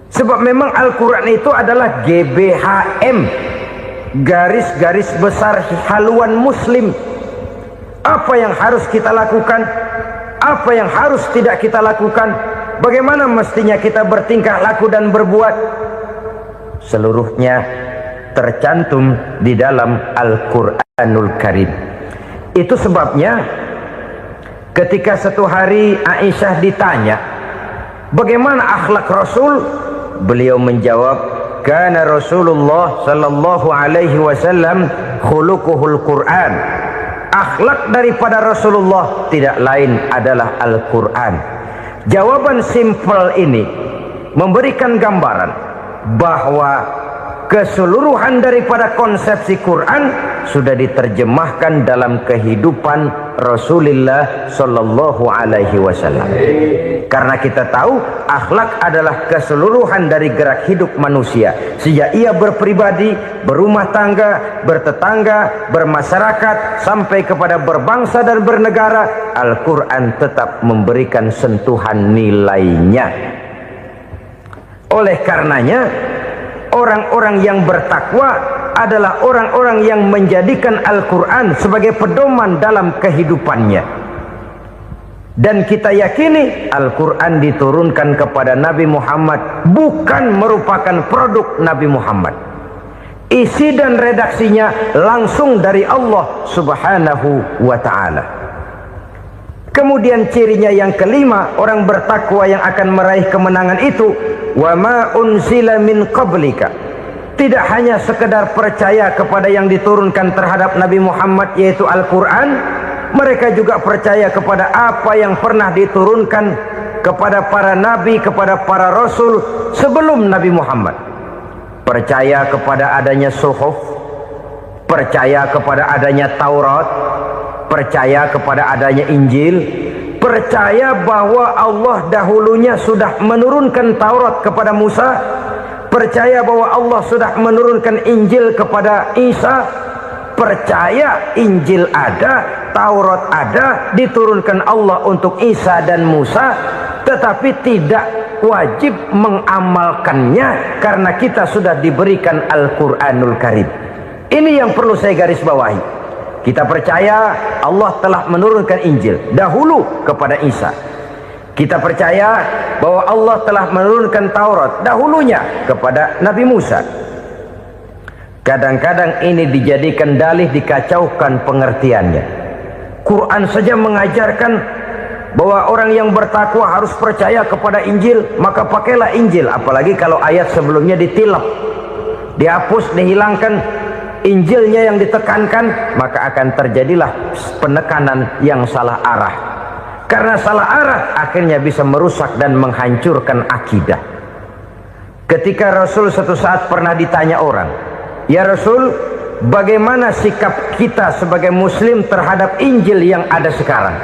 Sebab memang Al-Quran itu adalah GBHM, garis-garis besar haluan muslim. Apa yang harus kita lakukan, apa yang harus tidak kita lakukan, bagaimana mestinya kita bertingkah laku dan berbuat, seluruhnya tercantum di dalam Al-Quranul Karim. Itu sebabnya ketika satu hari Aisyah ditanya bagaimana akhlak Rasul, beliau menjawab, kana Rasulullah sallallahu alaihi wasallam khuluquhul Quran. Akhlak daripada Rasulullah tidak lain adalah Al-Quran. Jawaban simpel ini memberikan gambaran bahwa keseluruhan daripada konsepsi Quran sudah diterjemahkan dalam kehidupan Rasulullah sallallahu alaihi wasallam. Karena kita tahu akhlak adalah keseluruhan dari gerak hidup manusia. Sejak ia berpribadi, berumah tangga, bertetangga, bermasyarakat, sampai kepada berbangsa dan bernegara, Al-Quran tetap memberikan sentuhan nilainya. Oleh karenanya, orang-orang yang bertakwa adalah orang-orang yang menjadikan Al-Quran sebagai pedoman dalam kehidupannya. Dan kita yakini Al-Quran diturunkan kepada Nabi Muhammad bukan merupakan produk Nabi Muhammad. Isi dan redaksinya langsung dari Allah subhanahu wa ta'ala. Kemudian cirinya yang kelima, orang bertakwa yang akan meraih kemenangan itu, wa ma unzila min qablika. Tidak hanya sekedar percaya kepada yang diturunkan terhadap Nabi Muhammad, yaitu Al-Quran, mereka juga percaya kepada apa yang pernah diturunkan kepada para nabi, kepada para rasul sebelum Nabi Muhammad. Percaya kepada adanya suhuf, percaya kepada adanya Taurat, percaya kepada adanya Injil, percaya bahwa Allah dahulunya sudah menurunkan Taurat kepada Musa, percaya bahwa Allah sudah menurunkan Injil kepada Isa, percaya Injil ada, Taurat ada, diturunkan Allah untuk Isa dan Musa, tetapi tidak wajib mengamalkannya karena kita sudah diberikan Al-Quranul Karim. Ini yang perlu saya garis bawahi. Kita percaya Allah telah menurunkan Injil dahulu kepada Isa. Kita percaya bahwa Allah telah menurunkan Taurat dahulunya kepada Nabi Musa. Kadang-kadang ini dijadikan dalih, dikacaukan pengertiannya. Quran saja mengajarkan bahwa orang yang bertakwa harus percaya kepada Injil, maka pakailah Injil. Apalagi kalau ayat sebelumnya ditilap, dihapus, dihilangkan, Injilnya yang ditekankan, maka akan terjadilah penekanan yang salah arah. Karena salah arah akhirnya bisa merusak dan menghancurkan akidah. Ketika Rasul suatu saat pernah ditanya orang, "Ya Rasul, bagaimana sikap kita sebagai muslim terhadap Injil yang ada sekarang?"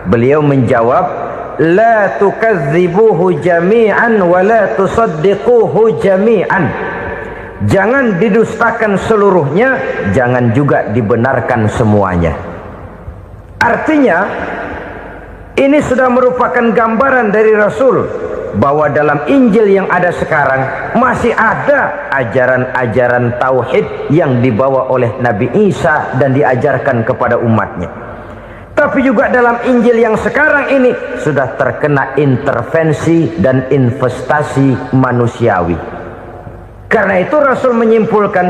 Beliau menjawab, "La tukadzibuhu jami'an wa la tusaddiquhu jami'an." Jangan didustakan seluruhnya, jangan juga dibenarkan semuanya. Artinya, ini sudah merupakan gambaran dari Rasul bahwa dalam Injil yang ada sekarang masih ada ajaran-ajaran tauhid yang dibawa oleh Nabi Isa dan diajarkan kepada umatnya. Tapi juga dalam Injil yang sekarang ini sudah terkena intervensi dan investasi manusiawi. Karena itu Rasul menyimpulkan,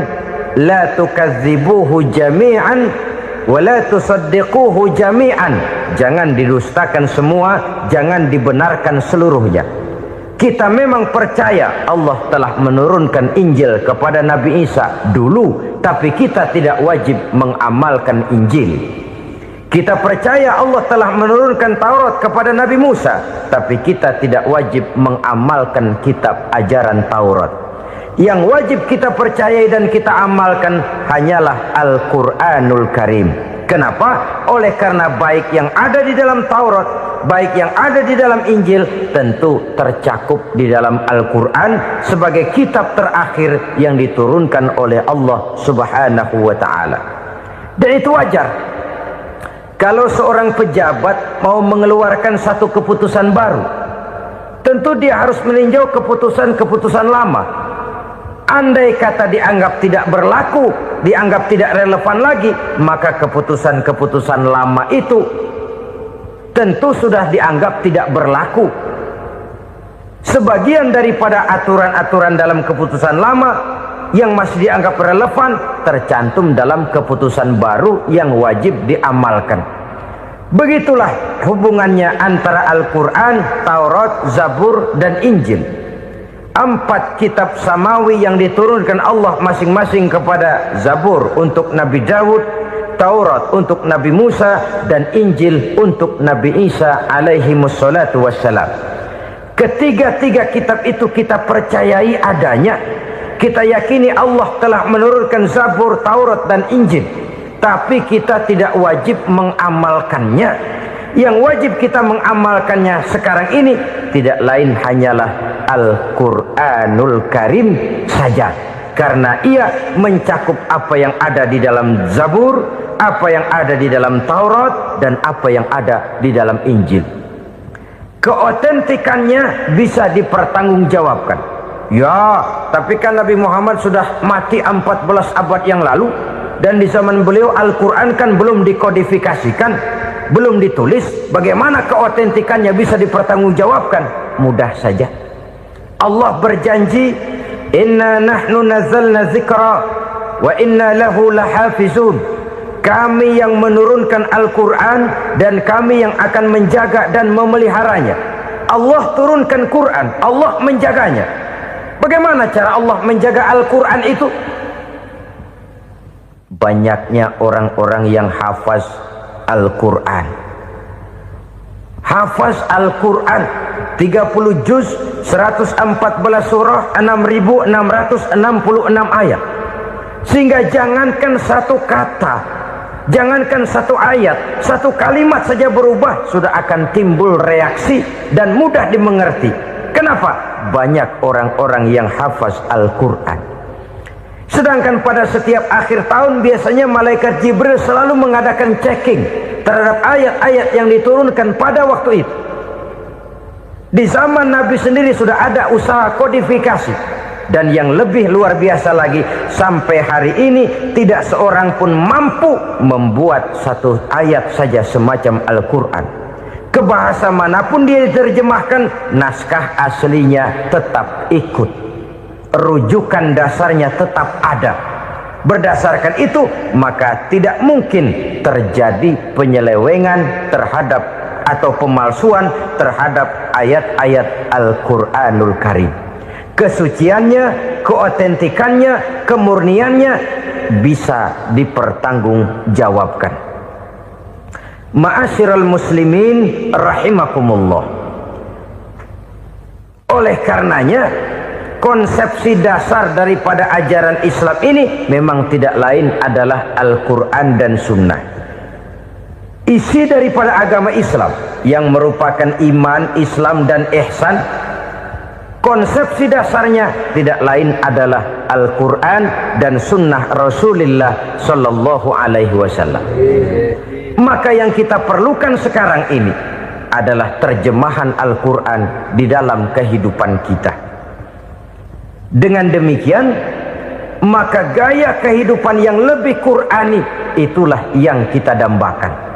la tukadzibuhu jami'an wa la tusaddiquhu jami'an. Jangan didustakan semua, jangan dibenarkan seluruhnya. Kita memang percaya Allah telah menurunkan Injil kepada Nabi Isa dulu, tapi kita tidak wajib mengamalkan Injil. Kita percaya Allah telah menurunkan Taurat kepada Nabi Musa, tapi kita tidak wajib mengamalkan kitab ajaran Taurat. Yang wajib kita percayai dan kita amalkan hanyalah Al-Quranul Karim. Kenapa? Oleh karena baik yang ada di dalam Taurat, baik yang ada di dalam Injil, tentu tercakup di dalam Al-Quran sebagai kitab terakhir yang diturunkan oleh Allah Subhanahu wa Ta'ala. Dan itu wajar. Kalau seorang pejabat mau mengeluarkan satu keputusan baru, tentu dia harus meninjau keputusan-keputusan lama. Andai kata dianggap tidak berlaku, dianggap tidak relevan lagi, maka keputusan-keputusan lama itu tentu sudah dianggap tidak berlaku. Sebagian daripada aturan-aturan dalam keputusan lama yang masih dianggap relevan tercantum dalam keputusan baru yang wajib diamalkan. Begitulah hubungannya antara Al-Quran, Taurat, Zabur, dan Injil. 4 kitab samawi yang diturunkan Allah masing-masing kepada Zabur untuk Nabi Daud, Taurat untuk Nabi Musa, dan Injil untuk Nabi Isa alaihi wassalatu wassalam. Ketiga-tiga kitab itu kita percayai adanya. Kita yakini Allah telah menurunkan Zabur, Taurat, dan Injil. Tapi kita tidak wajib mengamalkannya. Yang wajib kita mengamalkannya sekarang ini tidak lain hanyalah Al-Quranul Karim saja. Karena ia mencakup apa yang ada di dalam Zabur, apa yang ada di dalam Taurat, dan apa yang ada di dalam Injil. Keotentikannya bisa dipertanggungjawabkan. Ya, tapi kan Nabi Muhammad sudah mati 14 abad yang lalu, dan di zaman beliau Al-Quran kan belum dikodifikasikan, belum ditulis. Bagaimana keotentikannya bisa dipertanggungjawabkan? Mudah saja. Allah berjanji, inna nahnu nazzalna zikra wa inna lahu lahafizun. Kami yang menurunkan Al-Quran dan kami yang akan menjaga dan memeliharanya. Allah turunkan Quran, Allah menjaganya. Bagaimana cara Allah menjaga Al-Quran itu? Banyaknya orang-orang yang hafaz Al-Quran. Hafaz Al-Quran 30 juz, 114 surah, 6.666 ayat. Sehingga jangankan satu kata, jangankan satu ayat, satu kalimat saja berubah sudah akan timbul reaksi dan mudah dimengerti. Kenapa? Banyak orang-orang yang hafaz Al-Quran. Sedangkan pada setiap akhir tahun biasanya malaikat Jibril selalu mengadakan checking terhadap ayat-ayat yang diturunkan pada waktu itu. Di zaman Nabi sendiri sudah ada usaha kodifikasi. Dan yang lebih luar biasa lagi, sampai hari ini tidak seorang pun mampu membuat satu ayat saja semacam Al-Quran. ke bahasa manapun dia diterjemahkan, naskah aslinya tetap ikut, rujukan dasarnya tetap ada. Berdasarkan itu maka tidak mungkin terjadi penyelewengan terhadap atau pemalsuan terhadap ayat-ayat Al-Quranul Karim. Kesuciannya, keotentikannya, kemurniannya bisa dipertanggungjawabkan. Ma'asyiral muslimin rahimakumullah. Oleh karenanya konsepsi dasar daripada ajaran Islam ini memang tidak lain adalah Al-Quran dan Sunnah. Isi daripada agama Islam yang merupakan iman, Islam dan ihsan, konsepsi dasarnya tidak lain adalah Al-Quran dan Sunnah Rasulullah Sallallahu Alaihi Wasallam. Maka yang kita perlukan sekarang ini adalah terjemahan Al-Quran di dalam kehidupan kita. Dengan demikian maka gaya kehidupan yang lebih Qurani itulah yang kita dambakan.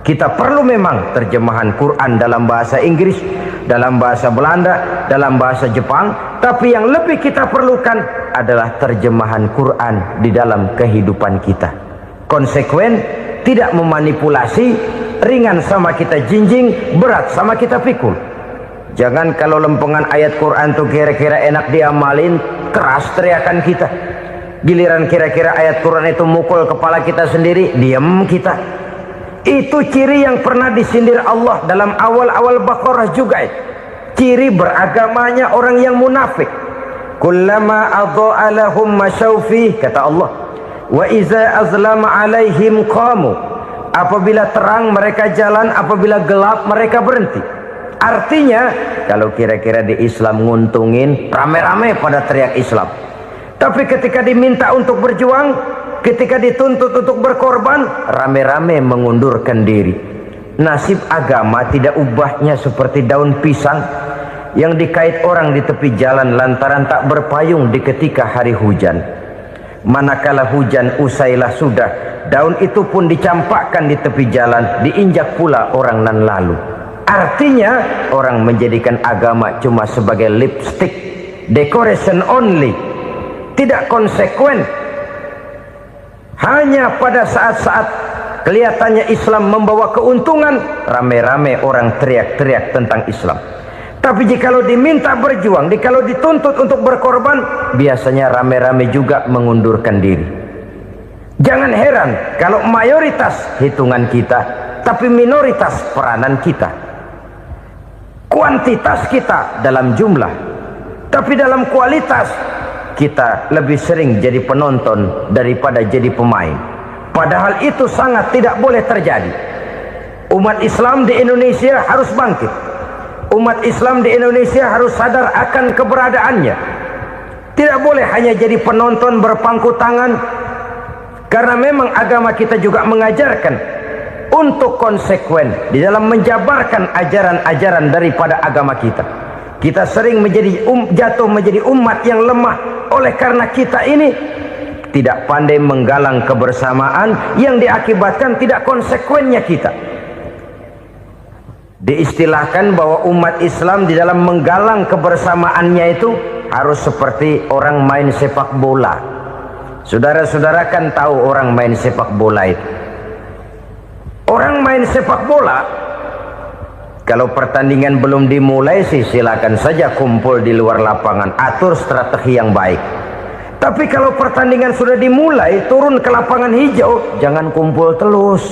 Kita perlu memang terjemahan Quran dalam bahasa Inggris, dalam bahasa Belanda, dalam bahasa Jepang, tapi yang lebih kita perlukan adalah terjemahan Quran di dalam kehidupan kita. Konsekuen, tidak memanipulasi, ringan sama kita jinjing, berat sama kita pikul. Jangan kalau lempengan ayat Quran tuh kira-kira enak diamalin, keras teriakan kita. Giliran kira-kira ayat Quran itu mukul kepala kita sendiri, diam kita. Itu ciri yang pernah disindir Allah dalam awal-awal Baqarah juga. Ciri beragamanya orang yang munafik. Kullama adha'a lahum masyawfih, kata Allah. Wa iza azlama alaihim qamu. Apabila terang mereka jalan, apabila gelap mereka berhenti. Artinya kalau kira-kira di Islam nguntungin, rame-rame pada teriak Islam. Tapi ketika diminta untuk berjuang, ketika dituntut untuk berkorban, rame-rame mengundurkan diri. Nasib agama tidak ubahnya seperti daun pisang yang dikait orang di tepi jalan lantaran tak berpayung di ketika hari hujan. Manakala hujan usailah sudah, daun itu pun dicampakkan di tepi jalan, diinjak pula orang nan lalu. Artinya orang menjadikan agama cuma sebagai lipstick, decoration only, tidak konsekuen. Hanya pada saat-saat kelihatannya Islam membawa keuntungan, rame-rame orang teriak-teriak tentang Islam. Tapi jikalau diminta berjuang, jikalau dituntut untuk berkorban, biasanya rame-rame juga mengundurkan diri. Jangan heran kalau mayoritas hitungan kita, tapi minoritas peranan kita. Kuantitas kita dalam jumlah, tapi dalam kualitas kita lebih sering jadi penonton daripada jadi pemain. Padahal itu sangat tidak boleh terjadi. Umat Islam di Indonesia harus bangkit. Umat Islam di Indonesia harus sadar akan keberadaannya. Tidak boleh hanya jadi penonton berpangku tangan, karena memang agama kita juga mengajarkan untuk konsekuen di dalam menjabarkan ajaran-ajaran daripada agama kita. Kita sering jatuh menjadi umat yang lemah oleh karena kita ini tidak pandai menggalang kebersamaan yang diakibatkan tidak konsekuennya kita. Diistilahkan bahwa umat Islam di dalam menggalang kebersamaannya itu harus seperti orang main sepak bola. Saudara-saudara kan tahu orang main sepak bola itu. Orang main sepak bola, kalau pertandingan belum dimulai sih silakan saja kumpul di luar lapangan, atur strategi yang baik. Tapi kalau pertandingan sudah dimulai, turun ke lapangan hijau, jangan kumpul terus.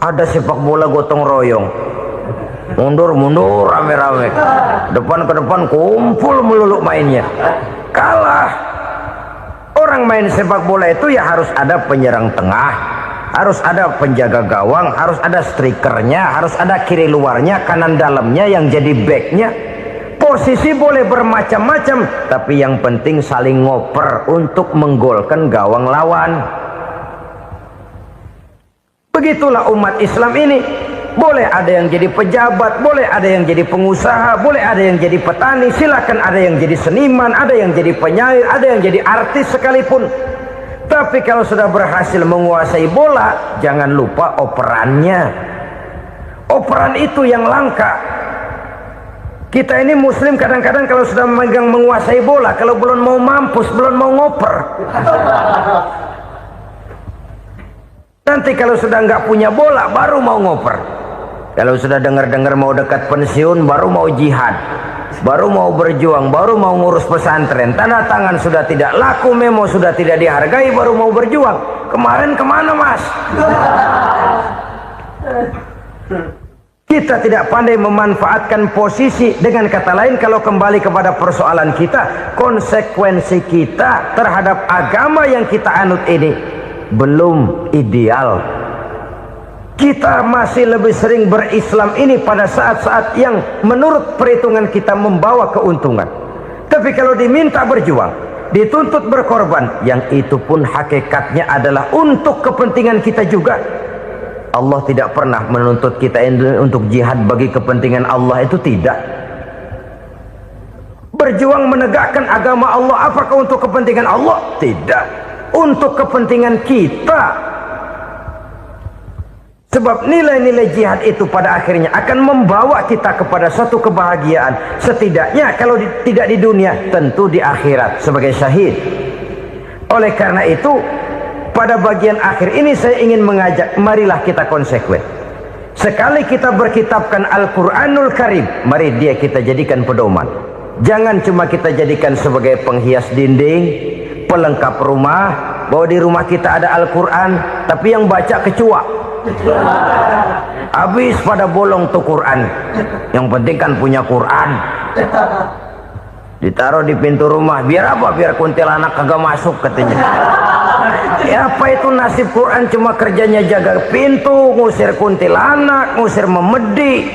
Ada sepak bola gotong royong, mundur-mundur rame-rame, depan ke depan kumpul melulu mainnya. Kalah. Orang main sepak bola itu ya harus ada penyerang tengah, harus ada penjaga gawang, harus ada strikernya, harus ada kiri luarnya, kanan dalamnya yang jadi backnya. Posisi boleh bermacam-macam, tapi yang penting saling ngoper untuk menggolkan gawang lawan. Begitulah umat Islam ini. Boleh ada yang jadi pejabat, boleh ada yang jadi pengusaha, boleh ada yang jadi petani, silakan ada yang jadi seniman, ada yang jadi penyair, ada yang jadi artis sekalipun. Tapi kalau sudah berhasil menguasai bola, jangan lupa operannya. Operan itu yang langka. Kita ini muslim kadang-kadang kalau sudah memegang menguasai bola, kalau belum mau mampus, belum mau ngoper. Nanti kalau sudah nggak punya bola, baru mau ngoper. Kalau sudah dengar-dengar mau dekat pensiun, baru mau jihad, baru mau berjuang, baru mau ngurus pesantren. Tanda tangan sudah tidak laku, memo sudah tidak dihargai, baru mau berjuang. Kemarin kemana, Mas? Kita tidak pandai memanfaatkan posisi. Dengan kata lain, kalau kembali kepada persoalan kita, konsekuensi kita terhadap agama yang kita anut ini belum ideal. Kita masih lebih sering berislam ini pada saat-saat yang menurut perhitungan kita membawa keuntungan. Tapi kalau diminta berjuang, dituntut berkorban, yang itu pun hakikatnya adalah untuk kepentingan kita juga. Allah tidak pernah menuntut kita untuk jihad bagi kepentingan Allah, itu tidak. Berjuang menegakkan agama Allah, apakah untuk kepentingan Allah? Tidak. Untuk kepentingan kita. Sebab nilai-nilai jihad itu pada akhirnya akan membawa kita kepada satu kebahagiaan. Setidaknya kalau tidak di dunia, tentu di akhirat sebagai syahid. Oleh karena itu, pada bagian akhir ini saya ingin mengajak, marilah kita konsekuen. Sekali kita berkitabkan Al-Quranul Karim, mari dia kita jadikan pedoman. Jangan cuma kita jadikan sebagai penghias dinding, pelengkap rumah, bahwa di rumah kita ada Al-Quran, tapi yang baca kecoa. Habis pada bolong tuh Quran. Yang penting kan punya Quran. Ditaruh di pintu rumah, biar apa? Biar kuntilanak kagak masuk katanya. Ya, apa itu nasib Quran? Cuma kerjanya jaga pintu, ngusir kuntilanak, ngusir memedi.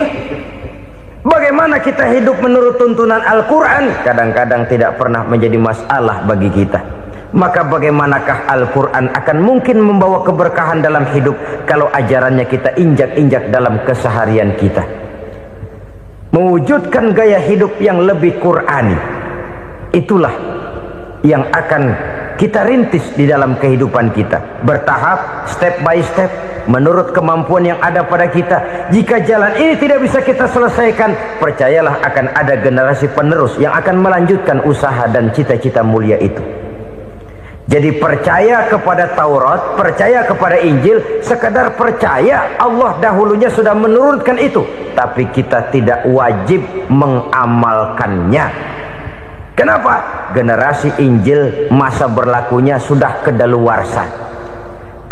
Bagaimana kita hidup menurut tuntunan Al-Quran? Kadang-kadang tidak pernah menjadi masalah bagi kita. Maka bagaimanakah Al-Quran akan mungkin membawa keberkahan dalam hidup kalau ajarannya kita injak-injak dalam keseharian kita? Mewujudkan gaya hidup yang lebih Qurani, itulah yang akan kita rintis di dalam kehidupan kita, bertahap, step by step, menurut kemampuan yang ada pada kita. Jika jalan ini tidak bisa kita selesaikan, percayalah akan ada generasi penerus yang akan melanjutkan usaha dan cita-cita mulia itu. Jadi percaya kepada Taurat, percaya kepada Injil, sekedar percaya Allah dahulunya sudah menurunkan itu, tapi kita tidak wajib mengamalkannya. Kenapa? Generasi Injil masa berlakunya sudah kedaluarsa.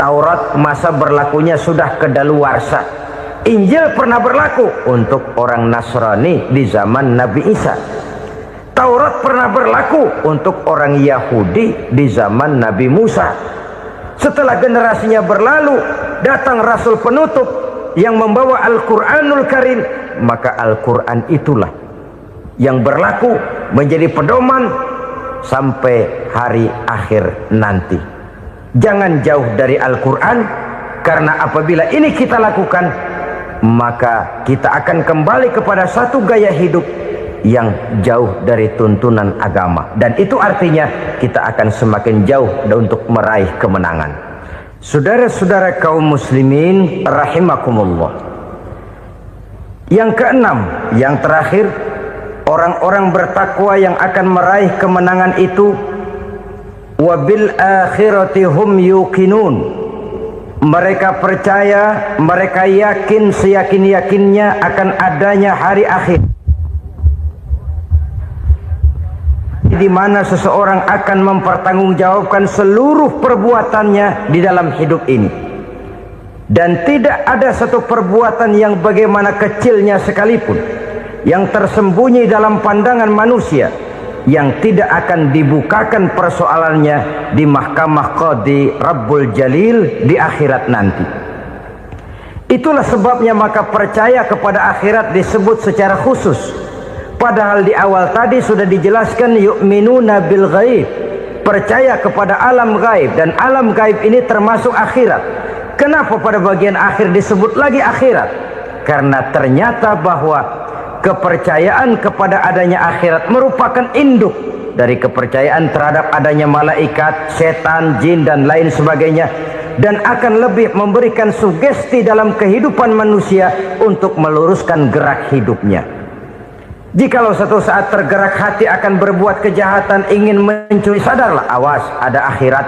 Taurat masa berlakunya sudah kedaluarsa. Injil pernah berlaku untuk orang Nasrani di zaman Nabi Isa. Taurat pernah berlaku untuk orang Yahudi di zaman Nabi Musa. Setelah generasinya berlalu, datang Rasul penutup yang membawa Al-Quranul Karim. Maka Al-Quran itulah yang berlaku menjadi pedoman sampai hari akhir nanti. Jangan jauh dari Al-Quran, karena apabila ini kita lakukan, maka kita akan kembali kepada satu gaya hidup yang jauh dari tuntunan agama, dan itu artinya kita akan semakin jauh untuk meraih kemenangan. Saudara-saudara kaum muslimin rahimakumullah. Yang keenam, yang terakhir, orang-orang bertakwa yang akan meraih kemenangan itu wabil akhirati hum yuqinun. Mereka percaya, mereka yakin seyakin-yakinnya akan adanya hari akhir, di mana seseorang akan mempertanggungjawabkan seluruh perbuatannya di dalam hidup ini, dan tidak ada satu perbuatan yang bagaimana kecilnya sekalipun yang tersembunyi dalam pandangan manusia yang tidak akan dibukakan persoalannya di mahkamah Qadi Rabbul Jalil di akhirat nanti. Itulah sebabnya maka percaya kepada akhirat disebut secara khusus. Padahal di awal tadi sudah dijelaskan yu'minuna bil ghaib, percaya kepada alam gaib, dan alam gaib ini termasuk akhirat. Kenapa pada bagian akhir disebut lagi akhirat? Karena ternyata bahwa kepercayaan kepada adanya akhirat merupakan induk dari kepercayaan terhadap adanya malaikat, setan, jin dan lain sebagainya. dan akan lebih memberikan sugesti dalam kehidupan manusia untuk meluruskan gerak hidupnya. Jikalau satu saat tergerak hati akan berbuat kejahatan, ingin mencuri, sadarlah, awas, ada akhirat.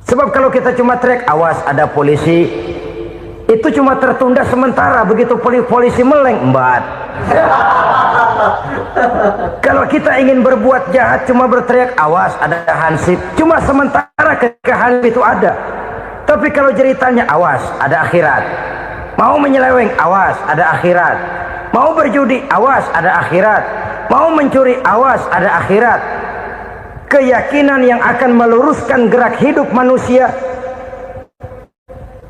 Sebab kalau kita cuma teriak, awas, ada polisi, itu cuma tertunda sementara. Begitu polisi meleng, embat. Kalau kita ingin berbuat jahat cuma berteriak, awas, ada hansip, cuma sementara, ketika hansip itu ada. Tapi kalau ceritanya, awas, ada akhirat. Mau menyeleweng, awas, ada akhirat. Mau berjudi, awas, ada akhirat. Mau mencuri, awas, ada akhirat. Keyakinan yang akan meluruskan gerak hidup manusia,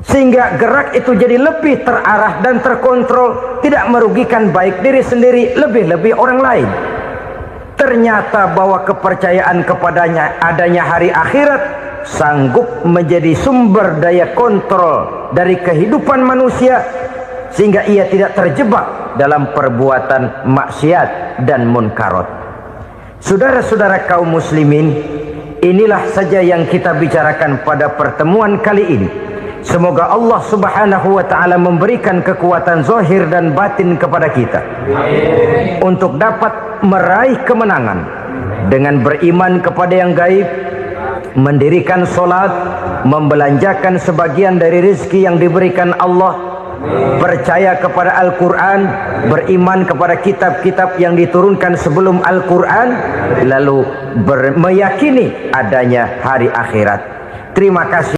sehingga gerak itu jadi lebih terarah dan terkontrol, tidak merugikan baik diri sendiri, lebih-lebih orang lain. Ternyata bahwa kepercayaan kepadanya adanya hari akhirat sanggup menjadi sumber daya kontrol dari kehidupan manusia, sehingga ia tidak terjebak dalam perbuatan maksiat dan munkarat. Saudara-saudara kaum muslimin, inilah saja yang kita bicarakan pada pertemuan kali ini. Semoga Allah subhanahu wa ta'ala memberikan kekuatan zahir dan batin kepada kita untuk dapat meraih kemenangan dengan beriman kepada yang gaib, mendirikan solat, membelanjakan sebagian dari rezeki yang diberikan Allah, percaya kepada Al-Quran, beriman kepada kitab-kitab yang diturunkan sebelum Al-Quran, lalu meyakini adanya hari akhirat. Terima kasih.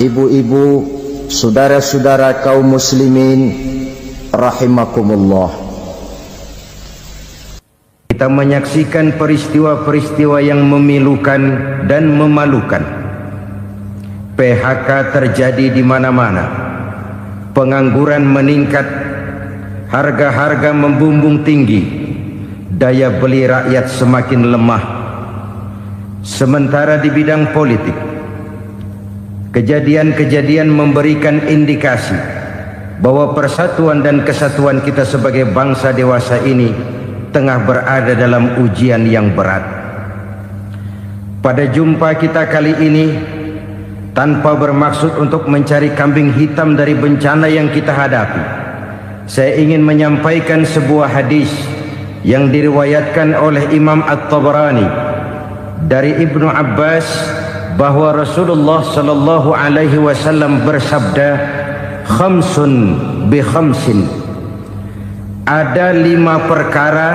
Ibu-ibu, saudara-saudara kaum muslimin rahimakumullah, kita menyaksikan peristiwa-peristiwa yang memilukan dan memalukan. PHK terjadi di mana-mana, pengangguran meningkat, harga-harga membumbung tinggi, daya beli rakyat semakin lemah. Sementara di bidang politik, kejadian-kejadian memberikan indikasi bahwa persatuan dan kesatuan kita sebagai bangsa dewasa ini tengah berada dalam ujian yang berat. Pada jumpa kita kali ini, tanpa bermaksud untuk mencari kambing hitam dari bencana yang kita hadapi, saya ingin menyampaikan sebuah hadis yang diriwayatkan oleh Imam At-Tabarani dari Ibnu Abbas, bahwa Rasulullah sallallahu alaihi wasallam bersabda, khamsun bi khamsin, ada 5 perkara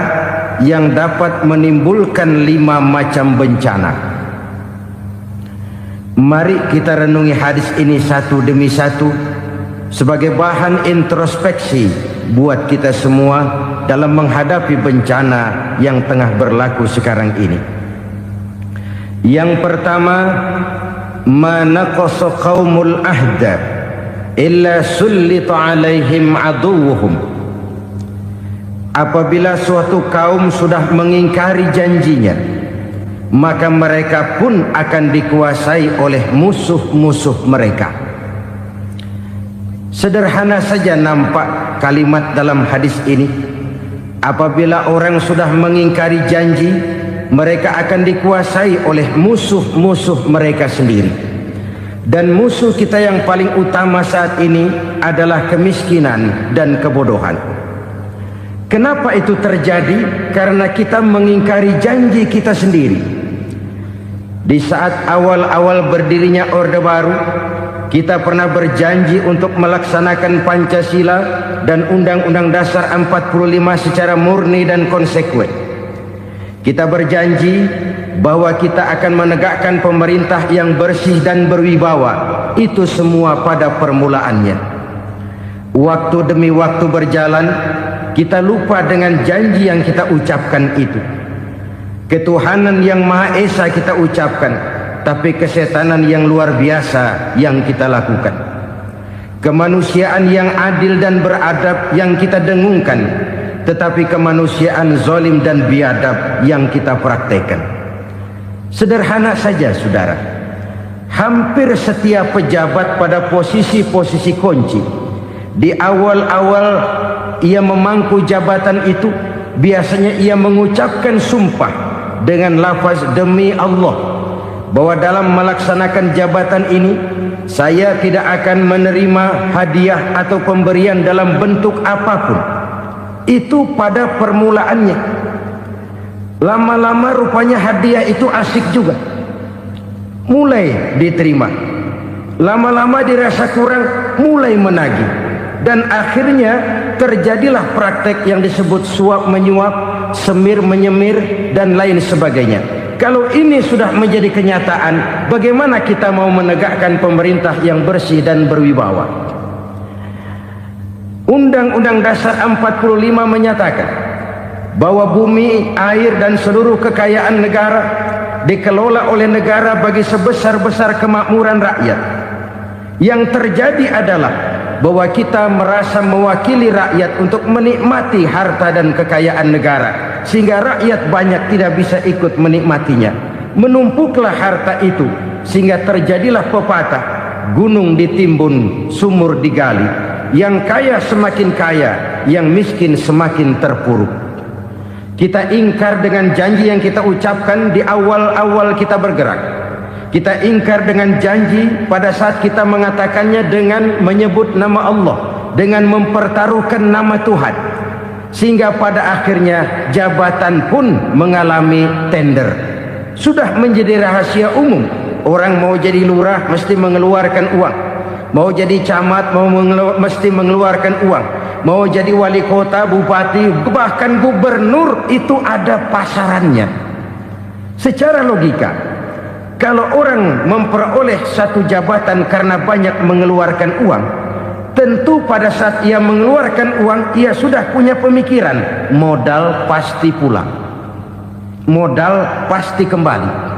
yang dapat menimbulkan 5 macam bencana. Mari kita renungi hadis ini satu demi satu sebagai bahan introspeksi buat kita semua dalam menghadapi bencana yang tengah berlaku sekarang ini. Yang pertama, manaqasa qaumul ahda illa sullita alaihim aduwuhum. Apabila suatu kaum sudah mengingkari janjinya, maka mereka pun akan dikuasai oleh musuh-musuh mereka. Sederhana saja nampak kalimat dalam hadis ini. Apabila orang sudah mengingkari janji, mereka akan dikuasai oleh musuh-musuh mereka sendiri. Dan musuh kita yang paling utama saat ini adalah kemiskinan dan kebodohan. Kenapa itu terjadi? Karena kita mengingkari janji kita sendiri. Di saat awal-awal berdirinya Orde Baru, kita pernah berjanji untuk melaksanakan Pancasila dan Undang-Undang Dasar 45 secara murni dan konsekuen. Kita berjanji bahwa kita akan menegakkan pemerintah yang bersih dan berwibawa. Itu semua pada permulaannya. Waktu demi waktu berjalan, kita lupa dengan janji yang kita ucapkan itu. Ketuhanan yang Maha Esa kita ucapkan, tapi kesetanan yang luar biasa yang kita lakukan. Kemanusiaan yang adil dan beradab yang kita dengungkan, tetapi kemanusiaan zalim dan biadab yang kita praktekkan. Sederhana saja saudara, hampir setiap pejabat pada posisi-posisi kunci, di awal-awal ia memangku jabatan itu, biasanya ia mengucapkan sumpah dengan lafaz demi Allah bahwa dalam melaksanakan jabatan ini saya tidak akan menerima hadiah atau pemberian dalam bentuk apapun. Itu pada permulaannya. Lama-lama rupanya hadiah itu asik juga, mulai diterima. Lama-lama dirasa kurang, mulai menagih. Dan akhirnya terjadilah praktek yang disebut suap menyuap, semir menyemir, dan lain sebagainya. Kalau ini sudah menjadi kenyataan, bagaimana kita mau menegakkan pemerintah yang bersih dan berwibawa? Undang-Undang Dasar 45 menyatakan bahwa bumi, air, dan seluruh kekayaan negara dikelola oleh negara bagi sebesar-besar kemakmuran rakyat. Yang terjadi adalah bahwa kita merasa mewakili rakyat untuk menikmati harta dan kekayaan negara, sehingga rakyat banyak tidak bisa ikut menikmatinya. Menumpuklah harta itu sehingga terjadilah pepatah, gunung ditimbun, sumur digali. Yang kaya semakin kaya, yang miskin semakin terpuruk. Kita ingkar dengan janji yang kita ucapkan di awal-awal kita bergerak. Kita ingkar dengan janji pada saat kita mengatakannya dengan menyebut nama Allah, dengan mempertaruhkan nama Tuhan, sehingga pada akhirnya jabatan pun mengalami tender. Sudah menjadi rahasia umum, orang mau jadi lurah mesti mengeluarkan uang, mau jadi camat mesti mengeluarkan uang, mau jadi wali kota, bupati, bahkan gubernur, itu ada pasarannya. Secara logika, kalau orang memperoleh satu jabatan karena banyak mengeluarkan uang, tentu pada saat ia mengeluarkan uang, ia sudah punya pemikiran, modal pasti pulang, modal pasti kembali.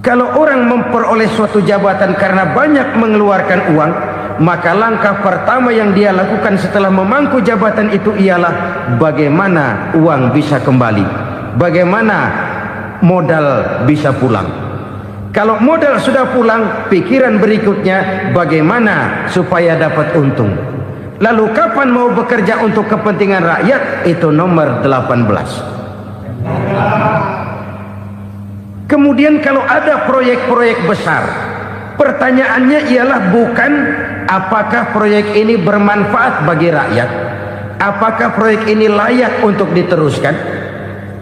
Kalau orang memperoleh suatu jabatan karena banyak mengeluarkan uang, maka langkah pertama yang dia lakukan setelah memangku jabatan itu ialah bagaimana uang bisa kembali, bagaimana modal bisa pulang. Kalau modal sudah pulang, pikiran berikutnya bagaimana supaya dapat untung. Lalu kapan mau bekerja untuk kepentingan rakyat? Itu nomor 18. Kemudian kalau ada proyek-proyek besar, pertanyaannya ialah bukan apakah proyek ini bermanfaat bagi rakyat, apakah proyek ini layak untuk diteruskan,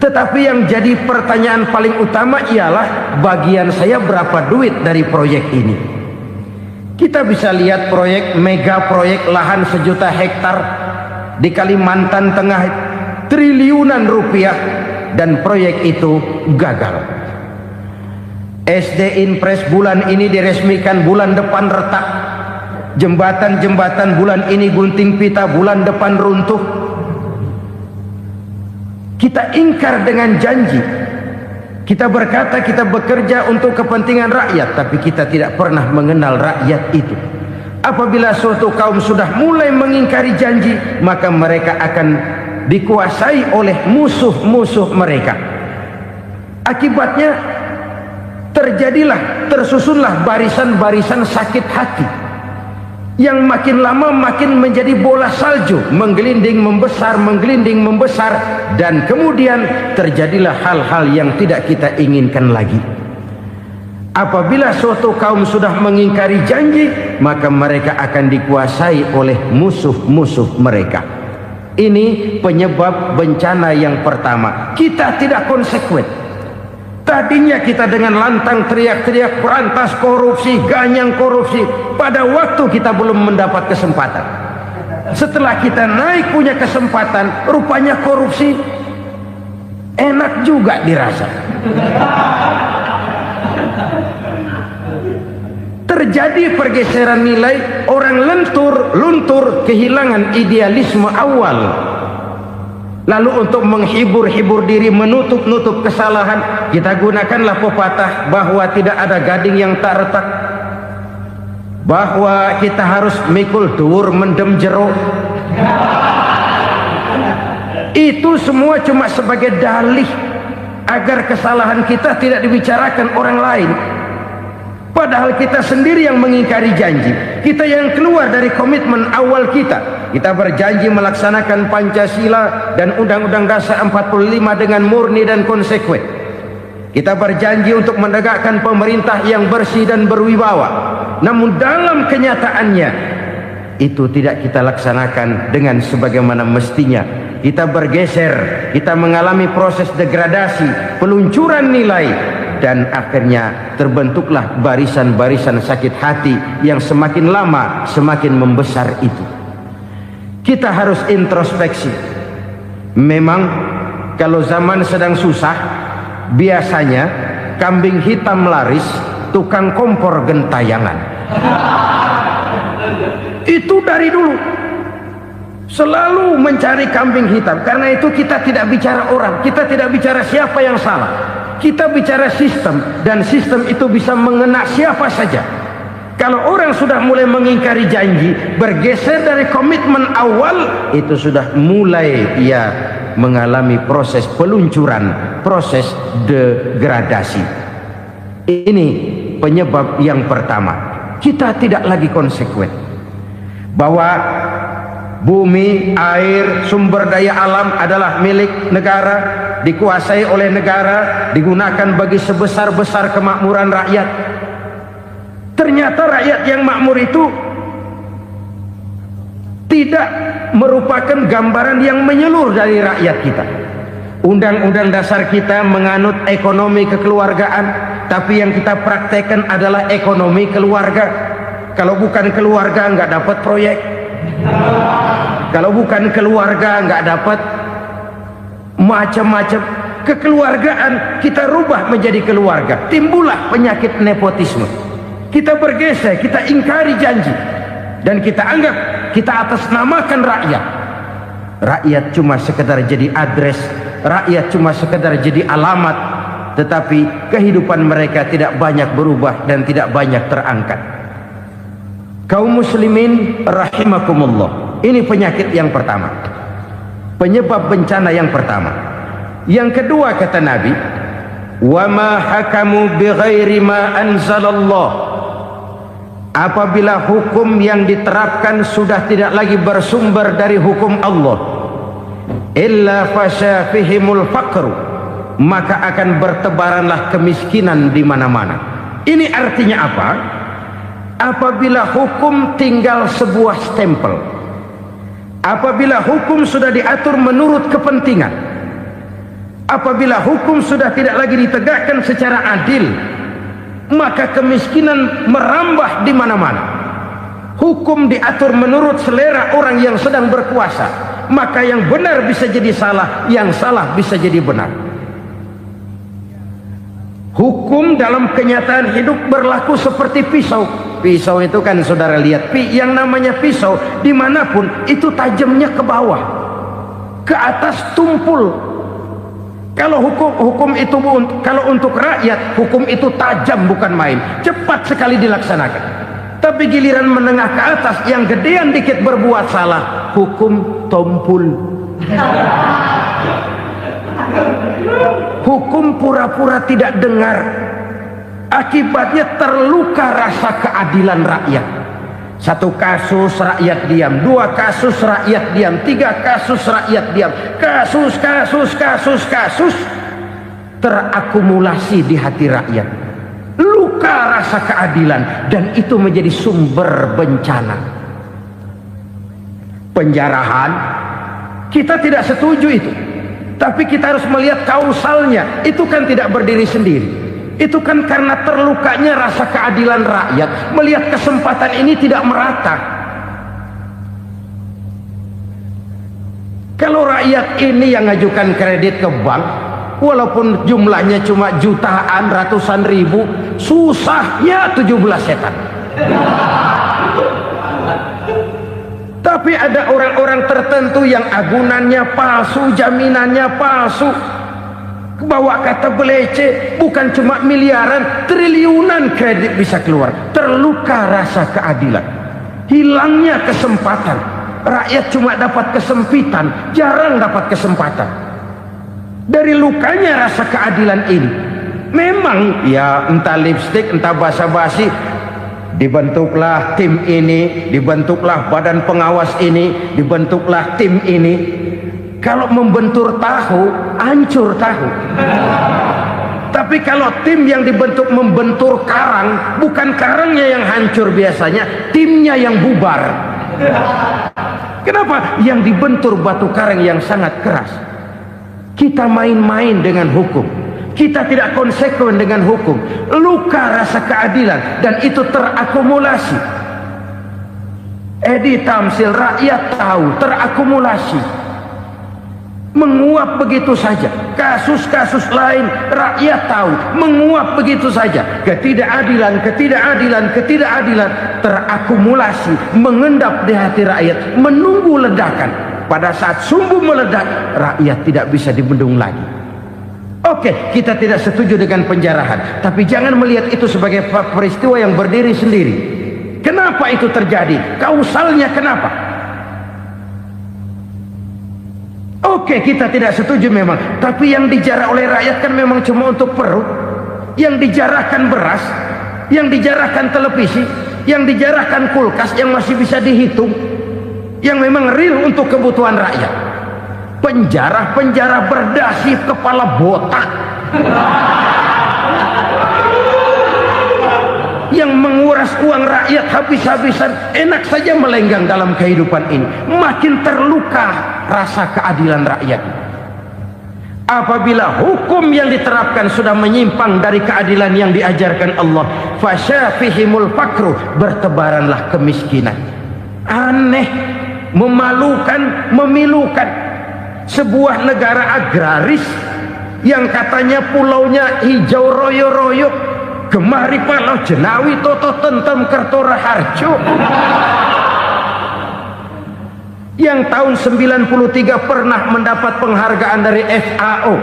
tetapi yang jadi pertanyaan paling utama ialah bagian saya berapa duit dari proyek ini. Kita bisa lihat proyek, mega proyek lahan 1 juta hektar di Kalimantan Tengah, triliunan rupiah, dan proyek itu gagal. SD Inpres bulan ini diresmikan, bulan depan retak. Jembatan-jembatan bulan ini gunting pita, bulan depan runtuh. Kita ingkar dengan janji. Kita berkata kita bekerja untuk kepentingan rakyat, tapi kita tidak pernah mengenal rakyat itu. Apabila suatu kaum sudah mulai mengingkari janji, maka mereka akan dikuasai oleh musuh-musuh mereka. Akibatnya tersusunlah barisan-barisan sakit hati, yang makin lama makin menjadi bola salju, menggelinding membesar, dan kemudian terjadilah hal-hal yang tidak kita inginkan lagi. Apabila suatu kaum sudah mengingkari janji, maka mereka akan dikuasai oleh musuh-musuh mereka. Ini penyebab bencana yang pertama. Kita tidak konsekuen. Tadinya kita dengan lantang teriak-teriak berantas korupsi, ganyang korupsi. Pada waktu kita belum mendapat kesempatan. Setelah kita naik punya kesempatan, rupanya korupsi enak juga dirasa. Terjadi pergeseran nilai, orang luntur, kehilangan idealisme awal. Lalu untuk menghibur diri, menutup kesalahan, kita gunakanlah pepatah bahwa tidak ada gading yang tak retak, bahwa kita harus mikul dhuwur mendem jero. Itu semua cuma sebagai dalih agar kesalahan kita tidak dibicarakan orang lain. Padahal kita sendiri yang mengingkari janji, kita yang keluar dari komitmen awal kita. Kita berjanji melaksanakan Pancasila dan Undang-Undang Dasar 45 dengan murni dan konsekuen. Kita berjanji untuk menegakkan pemerintah yang bersih dan berwibawa. Namun dalam kenyataannya itu tidak kita laksanakan dengan sebagaimana mestinya. Kita bergeser, kita mengalami proses degradasi, peluncuran nilai, dan akhirnya terbentuklah barisan-barisan sakit hati yang semakin lama semakin membesar itu. Kita harus introspeksi. Memang kalau zaman sedang susah, biasanya kambing hitam laris, tukang kompor gentayangan. Itu dari dulu selalu mencari kambing hitam. Karena itu kita tidak bicara orang, kita tidak bicara siapa yang salah, kita bicara sistem, dan sistem itu bisa mengena siapa saja. Kalau orang sudah mulai mengingkari janji, bergeser dari komitmen awal, itu sudah mulai ia mengalami proses peluncuran, proses degradasi. Ini penyebab yang pertama. Kita tidak lagi konsekuen bahwa bumi, air, sumber daya alam adalah milik negara, dikuasai oleh negara, digunakan bagi sebesar-besar kemakmuran rakyat. Ternyata rakyat yang makmur itu tidak merupakan gambaran yang menyeluruh dari rakyat kita. Undang-undang dasar kita menganut ekonomi kekeluargaan, tapi yang kita praktekkan adalah ekonomi keluarga. Kalau bukan keluarga nggak dapat proyek. Kalau bukan keluarga nggak dapat macam-macam. Kekeluargaan kita rubah menjadi keluarga, timbullah penyakit nepotisme. Kita bergeser, kita ingkari janji, dan kita anggap kita atasnamakan rakyat. Rakyat cuma sekedar jadi address, rakyat cuma sekedar jadi alamat, tetapi kehidupan mereka tidak banyak berubah dan tidak banyak terangkat. Kaum muslimin rahimakumullah, ini penyakit yang pertama, penyebab bencana yang pertama. Yang kedua, kata Nabi, wa ma hakamu bighairi ma anzalallah. Apabila hukum yang diterapkan sudah tidak lagi bersumber dari hukum Allah, illa fasha fihimul faqru, maka akan bertebaranlah kemiskinan di mana-mana. Ini artinya apa? Apabila hukum tinggal sebuah stempel, apabila hukum sudah diatur menurut kepentingan, apabila hukum sudah tidak lagi ditegakkan secara adil, maka kemiskinan merambah di mana-mana. Hukum diatur menurut selera orang yang sedang berkuasa, maka yang benar bisa jadi salah, yang salah bisa jadi benar. Hukum dalam kenyataan hidup berlaku seperti pisau. Pisau itu kan saudara lihat, yang namanya pisau dimanapun itu tajamnya ke bawah, ke atas tumpul. Kalau hukum itu, kalau untuk rakyat, hukum itu tajam bukan main, cepat sekali dilaksanakan. Tapi giliran menengah ke atas, yang gedean dikit berbuat salah, hukum tumpul. Hukum pura-pura tidak dengar, akibatnya terluka rasa keadilan rakyat. Satu kasus rakyat diam, dua kasus rakyat diam, tiga kasus rakyat diam, kasus terakumulasi di hati rakyat, luka rasa keadilan, dan itu menjadi sumber bencana. Penjarahan kita tidak setuju itu, tapi kita harus melihat kausalnya. Itu kan tidak berdiri sendiri. Itu kan karena terlukanya rasa keadilan rakyat, melihat kesempatan ini tidak merata. Kalau rakyat ini yang ngajukan kredit ke bank, walaupun jumlahnya cuma jutaan, ratusan ribu, susahnya 17 setan. Tapi ada orang-orang tertentu yang agunannya palsu, jaminannya palsu, bawa kata belece, bukan cuma miliaran, triliunan kredit bisa keluar. Terluka rasa keadilan, hilangnya kesempatan. Rakyat cuma dapat kesempitan, jarang dapat kesempatan. Dari lukanya rasa keadilan ini, memang ya entah lipstick, entah basa-basi, dibentuklah tim ini, dibentuklah badan pengawas ini, dibentuklah tim ini. Kalau membentur tahu, hancur tahu. Tapi kalau tim yang dibentuk membentur karang, bukan karangnya yang hancur biasanya, timnya yang bubar. Kenapa? Yang dibentur batu karang yang sangat keras. Kita main-main dengan hukum, kita tidak konsekuen dengan hukum, luka rasa keadilan, dan itu terakumulasi. Edi Tamsil, rakyat tahu, terakumulasi, menguap begitu saja. Kasus-kasus lain rakyat tahu, menguap begitu saja. Ketidakadilan terakumulasi, mengendap di hati rakyat, menunggu ledakan. Pada saat sumbu meledak, rakyat tidak bisa dibendung lagi. Oke, kita tidak setuju dengan penjarahan, tapi jangan melihat itu sebagai peristiwa yang berdiri sendiri. Kenapa itu terjadi? Kausalnya kenapa? Oke, kita tidak setuju memang, tapi yang dijarah oleh rakyat kan memang cuma untuk perut. Yang dijarahkan beras, yang dijarahkan televisi, yang dijarahkan kulkas yang masih bisa dihitung, yang memang real untuk kebutuhan rakyat. Penjara berdasi kepala botak yang menguras uang rakyat habis-habisan, enak saja melenggang dalam kehidupan ini. Makin terluka rasa keadilan rakyat. Apabila hukum yang diterapkan sudah menyimpang dari keadilan yang diajarkan Allah, fasyafihimul fakru, bertebaranlah kemiskinan. Aneh, memalukan, memilukan. Sebuah negara agraris yang katanya pulaunya hijau royo-royo, Gemari Palau Jenawi Toto Tentem Kertora Harjo, yang tahun 93 pernah mendapat penghargaan dari FAO,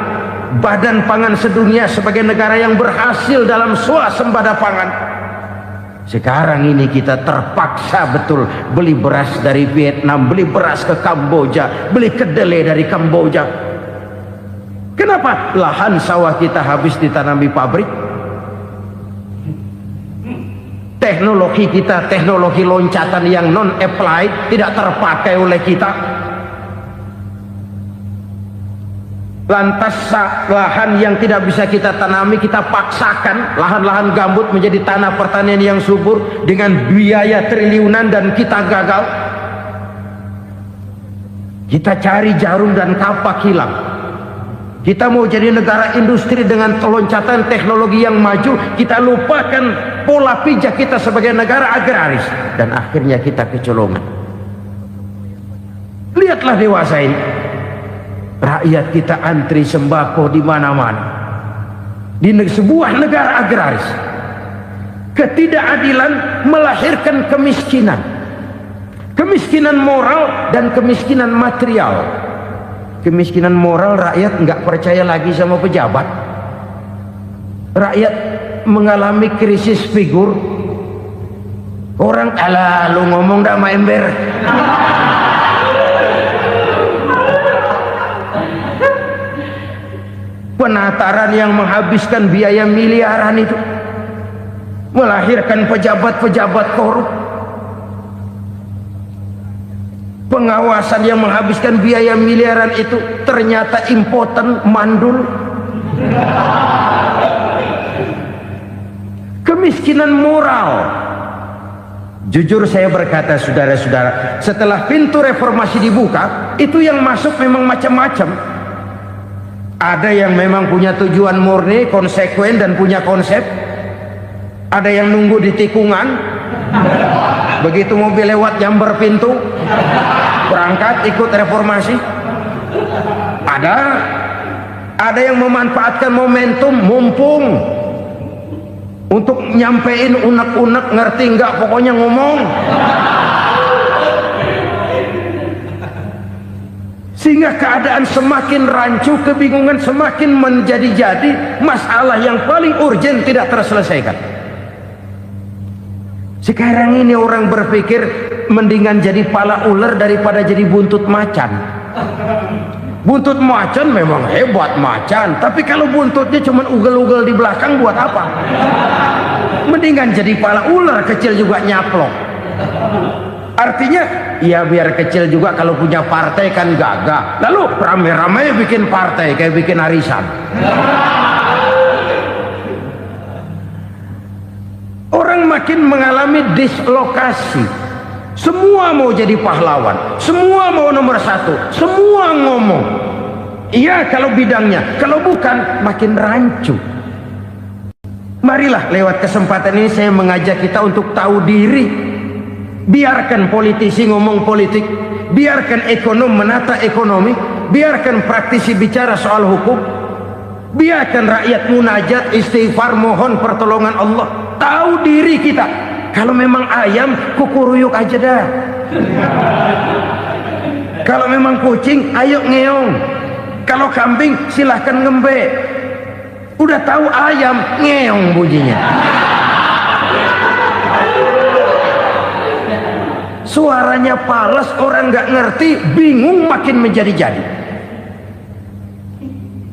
Badan Pangan Sedunia, sebagai negara yang berhasil dalam swasembada pangan. Sekarang ini kita terpaksa betul beli beras dari Vietnam, beli beras ke Kamboja, beli kedelai dari Kamboja. Kenapa? Lahan sawah kita habis ditanami pabrik. Teknologi kita, teknologi loncatan yang non-applied, tidak terpakai oleh kita. Lantas lahan yang tidak bisa kita tanami, kita paksakan lahan-lahan gambut menjadi tanah pertanian yang subur dengan biaya triliunan, dan kita gagal. Kita cari jarum dan kapak hilang. Kita mau jadi negara industri dengan loncatan teknologi yang maju, kita lupakan pola pijak kita sebagai negara agraris, dan akhirnya kita kecolongan. Lihatlah dewasa ini, rakyat kita antri sembako di mana-mana. Di sebuah negara agraris, ketidakadilan melahirkan kemiskinan, kemiskinan moral dan kemiskinan material. Kemiskinan moral, rakyat nggak percaya lagi sama pejabat. Rakyat mengalami krisis figur. Orang, alah lu ngomong dah sama ember. Penataran yang menghabiskan biaya miliaran itu melahirkan pejabat-pejabat korup. Pengawasan yang menghabiskan biaya miliaran itu ternyata impoten, mandul. Kemiskinan moral. Jujur saya berkata, saudara-saudara, setelah pintu reformasi dibuka, itu yang masuk memang macam-macam. Ada yang memang punya tujuan murni, konsekuen, dan punya konsep. Ada yang nunggu di tikungan, begitu mobil lewat nyamber pintu, berangkat ikut reformasi. Ada yang memanfaatkan momentum, mumpung, untuk nyampein unek-unek, ngerti nggak, pokoknya ngomong. Sehingga keadaan semakin rancu, kebingungan semakin menjadi-jadi, masalah yang paling urgen tidak terselesaikan. Sekarang ini orang berpikir mendingan jadi pala ular daripada jadi buntut macan. Buntut macan memang hebat macan, tapi kalau buntutnya cuma ugel-ugel di belakang buat apa? Mendingan jadi pala ular kecil juga nyaplok. Artinya ya biar kecil juga kalau punya partai kan gagah. Lalu rame-rame bikin partai kayak bikin arisan. Orang makin mengalami dislokasi. Semua mau jadi pahlawan, semua mau nomor satu, semua ngomong iya kalau bidangnya, kalau bukan makin rancu. Marilah lewat kesempatan ini saya mengajak kita untuk tahu diri. Biarkan politisi ngomong politik, biarkan ekonom menata ekonomi, biarkan praktisi bicara soal hukum, biarkan rakyat munajat, istighfar, mohon pertolongan Allah. Tahu diri kita. Kalau memang ayam, kukuruyuk aja dah. Kalau memang kucing, ayo ngeong. Kalau kambing, silahkan ngembe. Udah tahu ayam, ngeong bunyinya. Suaranya palas, orang nggak ngerti, bingung, makin menjadi-jadi.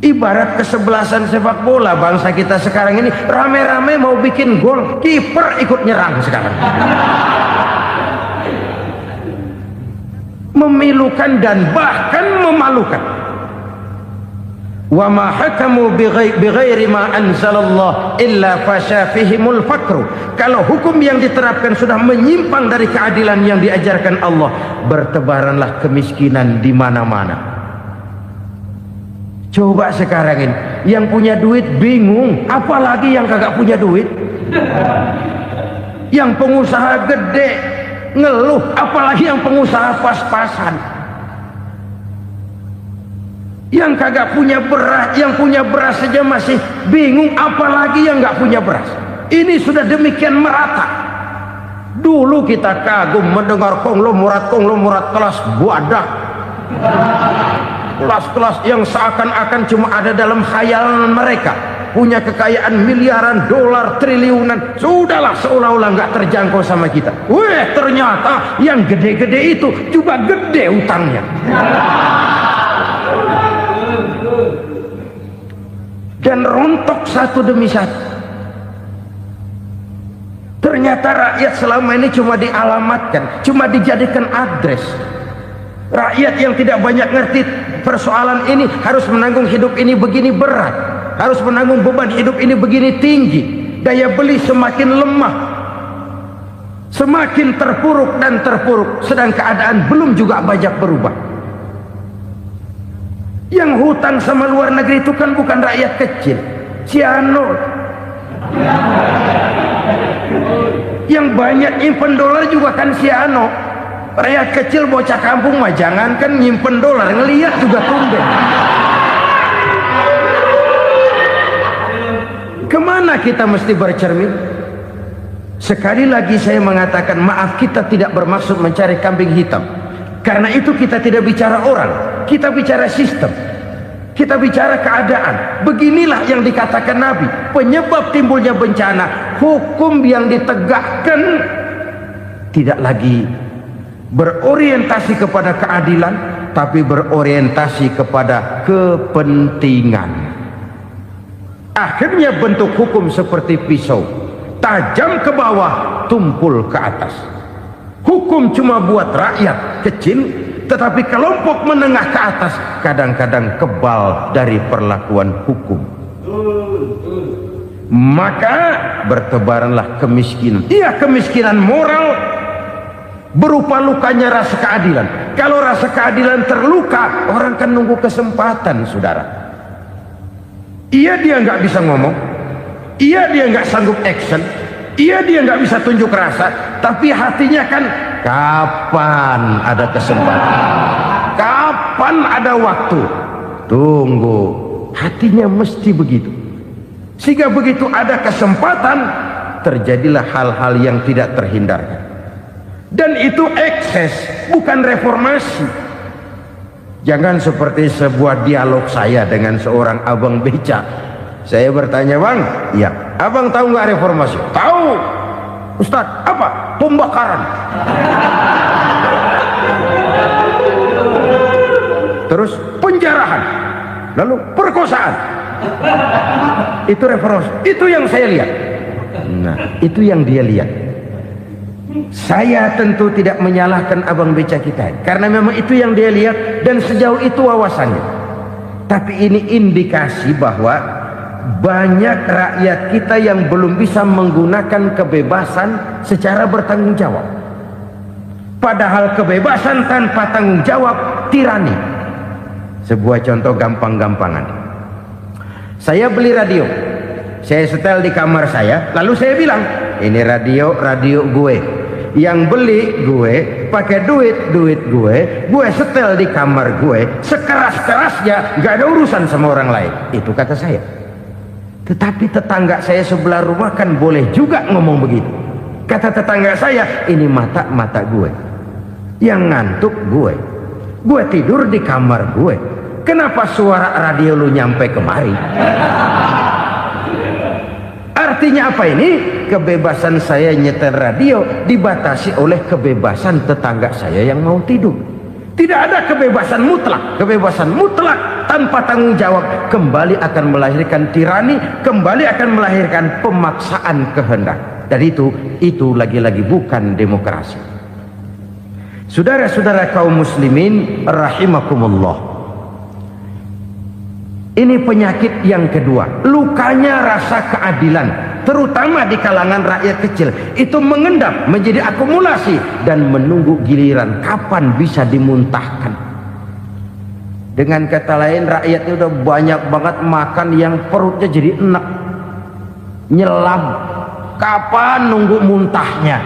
Ibarat kesebelasan sepak bola bangsa kita sekarang ini, rame-rame mau bikin gol, kiper ikut nyerang sekarang. Memilukan dan bahkan memalukan. Wa ma hakamu bighairi ma anzalallah illa fasha fihimul fakru. Kalau hukum yang diterapkan sudah menyimpang dari keadilan yang diajarkan Allah, bertebaranlah kemiskinan di mana-mana. Coba sekarang ini yang punya duit bingung, apalagi yang kagak punya duit. Yang pengusaha gede ngeluh, apalagi yang pengusaha pas-pasan. Yang kagak punya beras, yang punya beras saja masih bingung, apalagi yang nggak punya beras. Ini sudah demikian merata. Dulu kita kagum mendengar konglomerat kelas buadah, kelas-kelas yang seakan-akan cuma ada dalam khayalan mereka, punya kekayaan miliaran dolar, triliunan. Sudahlah, seolah-olah nggak terjangkau sama kita. Weh, ternyata yang gede-gede itu juga gede utangnya. Dan rontok satu demi satu. Ternyata rakyat selama ini cuma dialamatkan, cuma dijadikan adres. Rakyat yang tidak banyak ngerti persoalan ini harus menanggung hidup ini begini berat, harus menanggung beban hidup ini begini tinggi, daya beli semakin lemah, semakin terpuruk dan terpuruk, sedang keadaan belum juga banyak berubah. Yang hutang sama luar negeri itu kan bukan rakyat kecil, Ciano. Yang banyak nyimpen dolar juga kan Ciano. Rakyat kecil bocah kampung mah jangankan nyimpen dolar, ngelihat juga tumben. Kemana kita mesti bercermin? Sekali lagi saya mengatakan maaf, kita tidak bermaksud mencari kambing hitam. Karena itu kita tidak bicara orang, kita bicara sistem, kita bicara keadaan. Beginilah yang dikatakan Nabi, penyebab timbulnya bencana, hukum yang ditegakkan tidak lagi berorientasi kepada keadilan, tapi berorientasi kepada kepentingan. Akhirnya bentuk hukum seperti pisau, tajam ke bawah, tumpul ke atas. Hukum cuma buat rakyat kecil, tetapi kelompok menengah ke atas kadang-kadang kebal dari perlakuan hukum. Maka bertebaranlah kemiskinan. Iya, kemiskinan moral berupa lukanya rasa keadilan. Kalau rasa keadilan terluka, orang kan nunggu kesempatan, saudara. Iya, dia nggak bisa ngomong, iya dia nggak sanggup action, iya dia nggak bisa tunjuk rasa, tapi hatinya kan kapan ada kesempatan, kapan ada waktu, tunggu. Hatinya mesti begitu, sehingga begitu ada kesempatan terjadilah hal-hal yang tidak terhindarkan. Dan itu ekses, bukan reformasi. Jangan seperti sebuah dialog saya dengan seorang abang beca. Saya bertanya, bang, iya, abang tahu nggak reformasi? Tahu. Ustaz, apa? Pembakaran. Terus penjarahan, lalu perkosaan. Itu reformasi. Itu yang saya lihat. Nah, itu yang dia lihat. Saya tentu tidak menyalahkan abang beca kita, karena memang itu yang dia lihat dan sejauh itu wawasannya. Tapi ini indikasi bahwa banyak rakyat kita yang belum bisa menggunakan kebebasan secara bertanggung jawab. Padahal kebebasan tanpa tanggung jawab tirani. Sebuah contoh gampang-gampangan. Saya beli radio, saya setel di kamar saya, lalu saya bilang, ini radio gue. Yang beli gue, pakai duit gue setel di kamar gue, sekeras-kerasnya, gak ada urusan sama orang lain. Itu kata saya. Tetapi tetangga saya sebelah rumah kan boleh juga ngomong begitu. Kata tetangga saya, ini mata gue, yang ngantuk gue tidur di kamar gue, kenapa suara radio lu nyampe kemari? Artinya apa ini? Kebebasan saya nyetel radio dibatasi oleh kebebasan tetangga saya yang mau tidur. Tidak ada kebebasan mutlak. Kebebasan mutlak tanpa tanggung jawab kembali akan melahirkan tirani, kembali akan melahirkan pemaksaan kehendak. Dan itu lagi-lagi bukan demokrasi. Saudara-saudara kaum muslimin rahimakumullah. Ini penyakit yang kedua, lukanya rasa keadilan, terutama di kalangan rakyat kecil. Itu mengendap menjadi akumulasi dan menunggu giliran kapan bisa dimuntahkan. Dengan kata lain, rakyatnya udah banyak banget makan yang perutnya jadi enak, nyelam. Kapan nunggu muntahnya?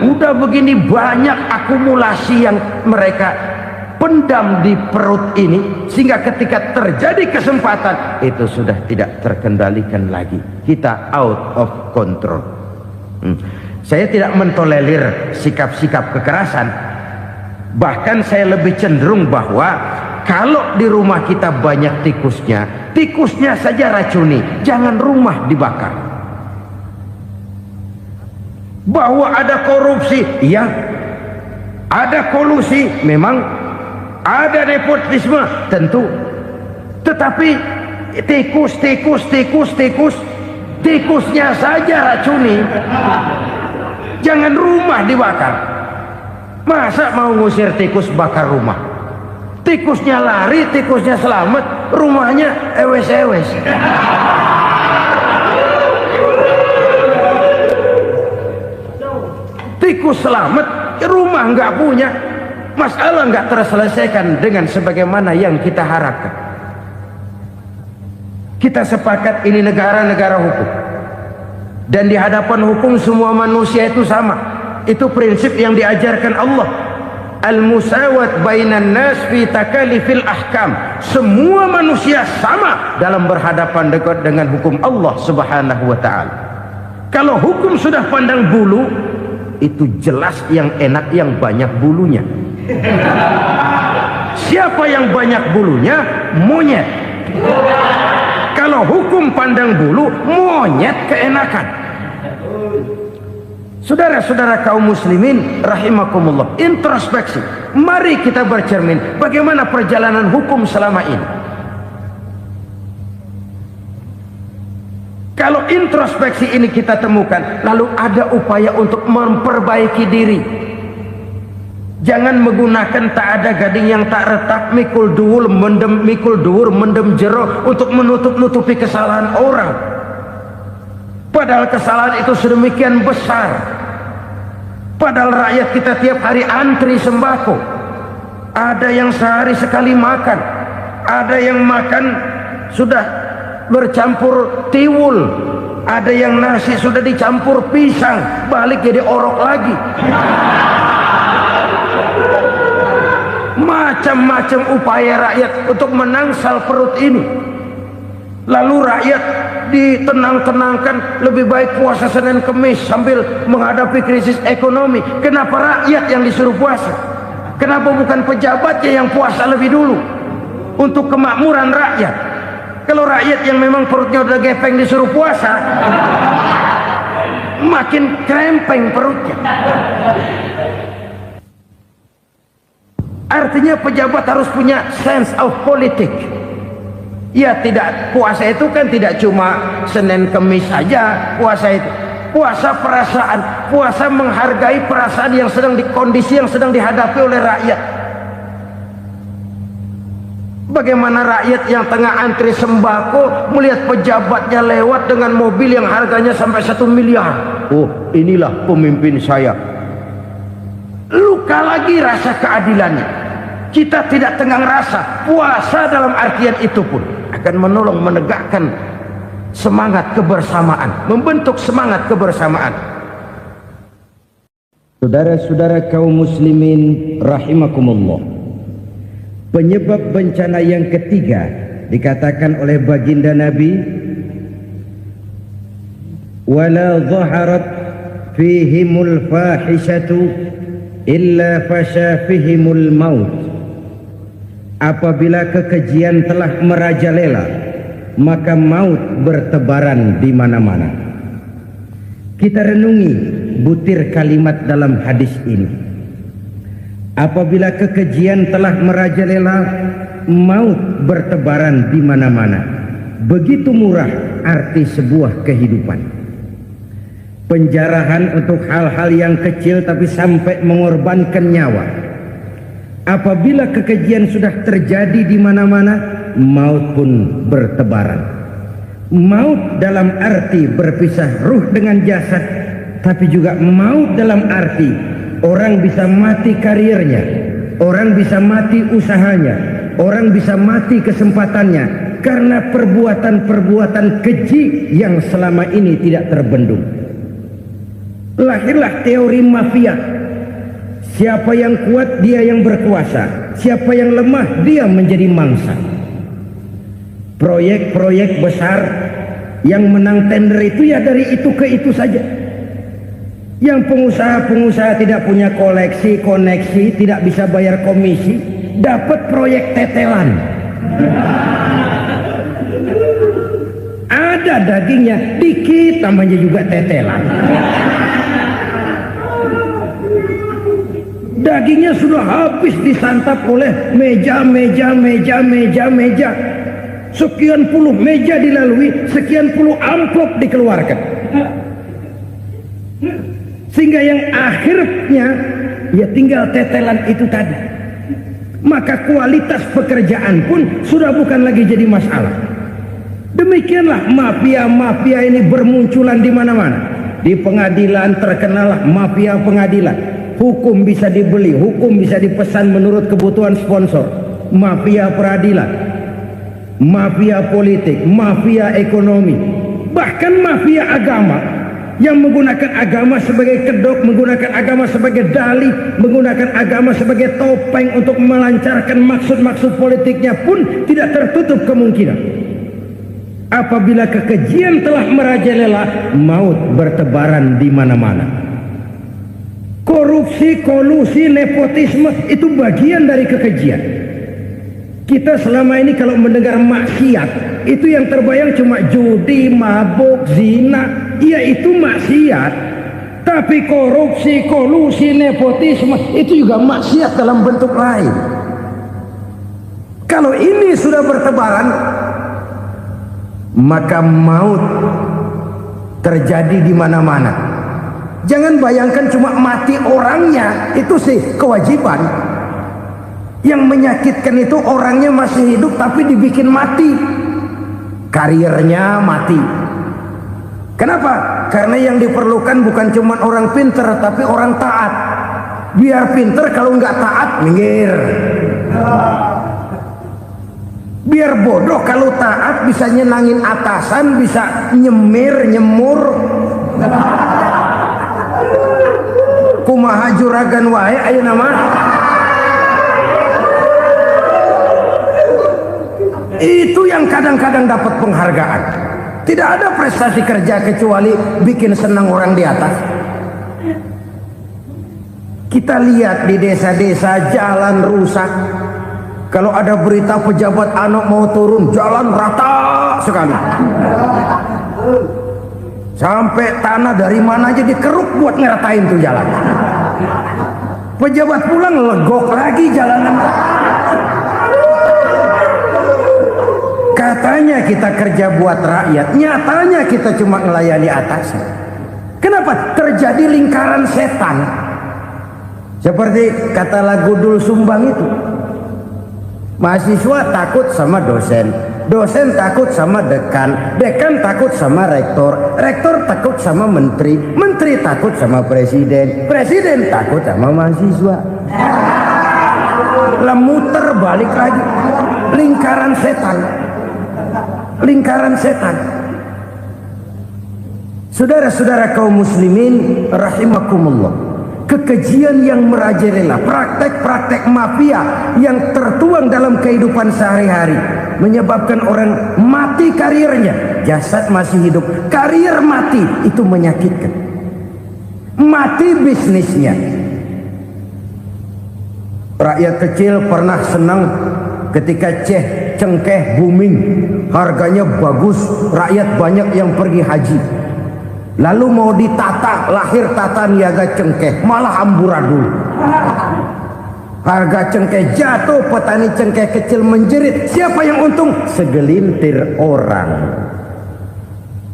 Udah begini banyak akumulasi yang mereka pendam di perut ini, sehingga ketika terjadi kesempatan itu sudah tidak terkendalikan lagi. Kita out of control. Saya tidak mentolerir sikap-sikap kekerasan. Bahkan saya lebih cenderung bahwa kalau di rumah kita banyak tikusnya saja racuni, jangan rumah dibakar. Bahwa ada korupsi, iya. Ada kolusi, memang. Ada nepotisme, tentu. Tetapi tikusnya saja racuni. Jangan rumah dibakar. Masa mau ngusir tikus bakar rumah? Tikusnya lari, tikusnya selamat, rumahnya ewes-ewes. Tikus selamat, rumah nggak punya. Masalah nggak terselesaikan dengan sebagaimana yang kita harapkan. Kita sepakat ini negara hukum, dan di hadapan hukum semua manusia itu sama. Itu prinsip yang diajarkan Allah. Al-musawat bainan nas fi takalifil ahkam. Semua manusia sama dalam berhadapan dekat dengan hukum Allah Subhanahu wa taala. Kalau hukum sudah pandang bulu, itu jelas yang enak yang banyak bulunya. Siapa yang banyak bulunya? Monyet. Kalau hukum pandang bulu, monyet keenakan. Saudara-saudara kaum muslimin rahimakumullah, introspeksi. Mari kita bercermin bagaimana perjalanan hukum selama ini. Kalau introspeksi ini kita temukan, lalu ada upaya untuk memperbaiki diri. Jangan menggunakan tak ada gading yang tak retak, mikul duwur mendem jero untuk menutup-nutupi kesalahan orang. Padahal kesalahan itu sedemikian besar. Padahal rakyat kita tiap hari antri sembako. Ada yang sehari sekali makan, ada yang makan sudah bercampur tiwul, ada yang nasi sudah dicampur pisang, balik jadi orok lagi. Macam-macam upaya rakyat untuk menangsal perut ini. Lalu rakyat ditenang-tenangkan, lebih baik puasa Senin Kemis sambil menghadapi krisis ekonomi. Kenapa rakyat yang disuruh puasa? Kenapa bukan pejabatnya yang puasa lebih dulu untuk kemakmuran rakyat? Kalau rakyat yang memang perutnya udah gepeng disuruh puasa, makin krempeng perutnya. Artinya pejabat harus punya sense of politik. Ya tidak, puasa itu kan tidak cuma Senin Kemis saja puasa itu. Puasa perasaan, puasa menghargai perasaan yang sedang kondisi yang sedang dihadapi oleh rakyat. Bagaimana rakyat yang tengah antri sembako melihat pejabatnya lewat dengan mobil yang harganya sampai 1 miliar. Oh, inilah pemimpin saya. Luka lagi rasa keadilannya. Kita tidak tenggang rasa. Puasa dalam artian itu pun akan menolong menegakkan semangat kebersamaan, membentuk semangat kebersamaan. Saudara-saudara kaum muslimin rahimakumullah, penyebab bencana yang ketiga dikatakan oleh baginda Nabi, wala dhaharat fihimul fahishatu illa fasha fihimul maut. Apabila kekejian telah merajalela, maka maut bertebaran di mana-mana. Kita renungi butir kalimat dalam hadis ini. Apabila kekejian telah merajalela, maut bertebaran di mana-mana. Begitu murah arti sebuah kehidupan. Penjarahan untuk hal-hal yang kecil tapi sampai mengorbankan nyawa. Apabila kekejian sudah terjadi di mana-mana, maut pun bertebaran. Maut dalam arti berpisah ruh dengan jasad, tapi juga maut dalam arti orang bisa mati karirnya, orang bisa mati usahanya, orang bisa mati kesempatannya karena perbuatan-perbuatan keji yang selama ini tidak terbendung. Lahirlah teori mafia. Siapa yang kuat dia yang berkuasa, siapa yang lemah dia menjadi mangsa. Proyek-proyek besar yang menang tender itu ya dari itu ke itu saja. Yang pengusaha-pengusaha tidak punya koleksi, koneksi, tidak bisa bayar komisi, dapat proyek tetelan. Ada dagingnya, dikit namanya juga tetelan. Dagingnya sudah habis disantap oleh meja. Sekian puluh meja dilalui, sekian puluh amplop dikeluarkan. Sehingga yang akhirnya ya tinggal tetelan itu tadi. Maka kualitas pekerjaan pun sudah bukan lagi jadi masalah. Demikianlah mafia-mafia ini bermunculan di mana-mana. Di pengadilan terkenallah mafia pengadilan. Hukum bisa dibeli, hukum bisa dipesan menurut kebutuhan sponsor. Mafia peradilan, mafia politik, mafia ekonomi, bahkan mafia agama yang menggunakan agama sebagai kedok, menggunakan agama sebagai dalih, menggunakan agama sebagai topeng untuk melancarkan maksud-maksud politiknya pun tidak tertutup kemungkinan. Apabila kekejian telah merajalela, maut bertebaran di mana-mana. Korupsi, kolusi, nepotisme itu bagian dari kekejian. Kita selama ini kalau mendengar maksiat, itu yang terbayang cuma judi, mabuk, zina. Ya itu maksiat. Tapi korupsi, kolusi, nepotisme itu juga maksiat dalam bentuk lain. Kalau ini sudah bertebaran, maka maut terjadi di mana-mana. Jangan bayangkan cuma mati orangnya, itu sih kewajiban. Yang menyakitkan itu orangnya masih hidup tapi dibikin mati, karirnya mati. Kenapa? Karena yang diperlukan bukan cuma orang pinter tapi orang taat. Biar pinter, kalau nggak taat minggir. Biar bodoh, kalau taat bisa nyenangin atasan, bisa nyemur. Kumaha juragan wae ayo nama. Itu yang kadang-kadang dapat penghargaan. Tidak ada prestasi kerja kecuali bikin senang orang di atas. Kita lihat di desa-desa jalan rusak. Kalau ada berita pejabat anak mau turun, jalan rata sekali. Sampai tanah dari mana aja dikeruk buat ngeratain tuh jalan. Pejabat pulang legok lagi jalanan. Kata Katanya kita kerja buat rakyat, nyatanya kita cuma melayani atasan. Kenapa? Terjadi lingkaran setan. Seperti kata lagu Dul Sumbang itu, mahasiswa takut sama dosen, dosen takut sama dekan, dekan takut sama rektor, rektor takut sama menteri, menteri takut sama presiden, presiden takut sama mahasiswa. Muter balik lagi, lingkaran setan, lingkaran setan. Saudara-saudara kaum muslimin rahimakumullah, kekejian yang merajalela, praktek-praktek mafia yang tertuang dalam kehidupan sehari-hari menyebabkan orang mati karirnya, jasad masih hidup, karir mati, itu menyakitkan. Mati bisnisnya. Rakyat kecil pernah senang ketika cengkeh booming, harganya bagus, rakyat banyak yang pergi haji. Lalu mau ditata, lahir tata niaga cengkeh, malah amburadul. Harga cengkeh jatuh, petani cengkeh kecil menjerit. Siapa yang untung? Segelintir orang.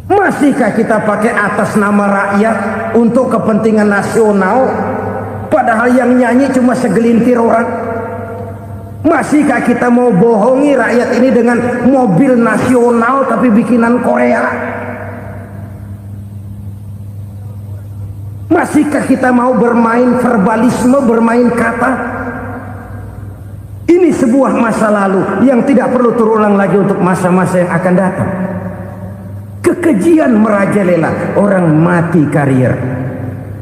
Masihkah kita pakai atas nama rakyat untuk kepentingan nasional, padahal yang nyanyi cuma segelintir orang? Masihkah kita mau bohongi rakyat ini dengan mobil nasional tapi bikinan Korea? Masihkah kita mau bermain verbalisme, bermain kata? Ini sebuah masa lalu yang tidak perlu terulang lagi untuk masa-masa yang akan datang. Kekejian merajalela, orang mati karir,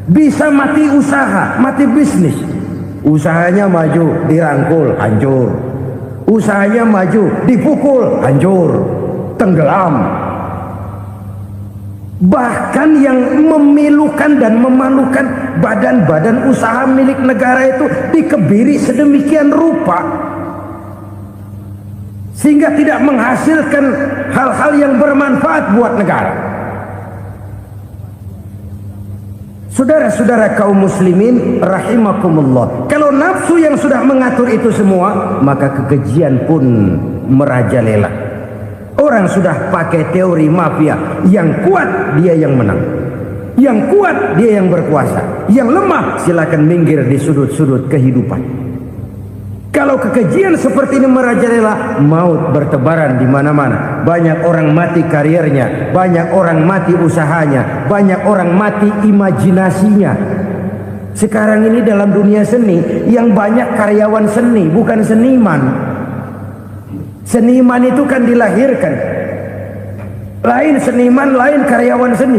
bisa mati usaha, mati bisnis. Usahanya maju, dirangkul, hancur. Usahanya maju, dipukul, hancur, tenggelam. Bahkan yang memilukan dan memalukan badan-badan usaha milik negara itu dikebiri sedemikian rupa sehingga tidak menghasilkan hal-hal yang bermanfaat buat negara. Saudara-saudara kaum muslimin rahimakumullah, kalau nafsu yang sudah mengatur itu semua, maka kekejian pun merajalela. Orang sudah pakai teori mafia, yang kuat dia yang menang, yang kuat dia yang berkuasa, yang lemah silakan minggir di sudut-sudut kehidupan. Kalau kekejian seperti ini merajalela, maut bertebaran di mana-mana. Banyak orang mati karirnya, banyak orang mati usahanya, banyak orang mati imajinasinya. Sekarang ini dalam dunia seni yang banyak karyawan seni, bukan seniman. Seniman itu kan dilahirkan, lain seniman, lain karyawan seni.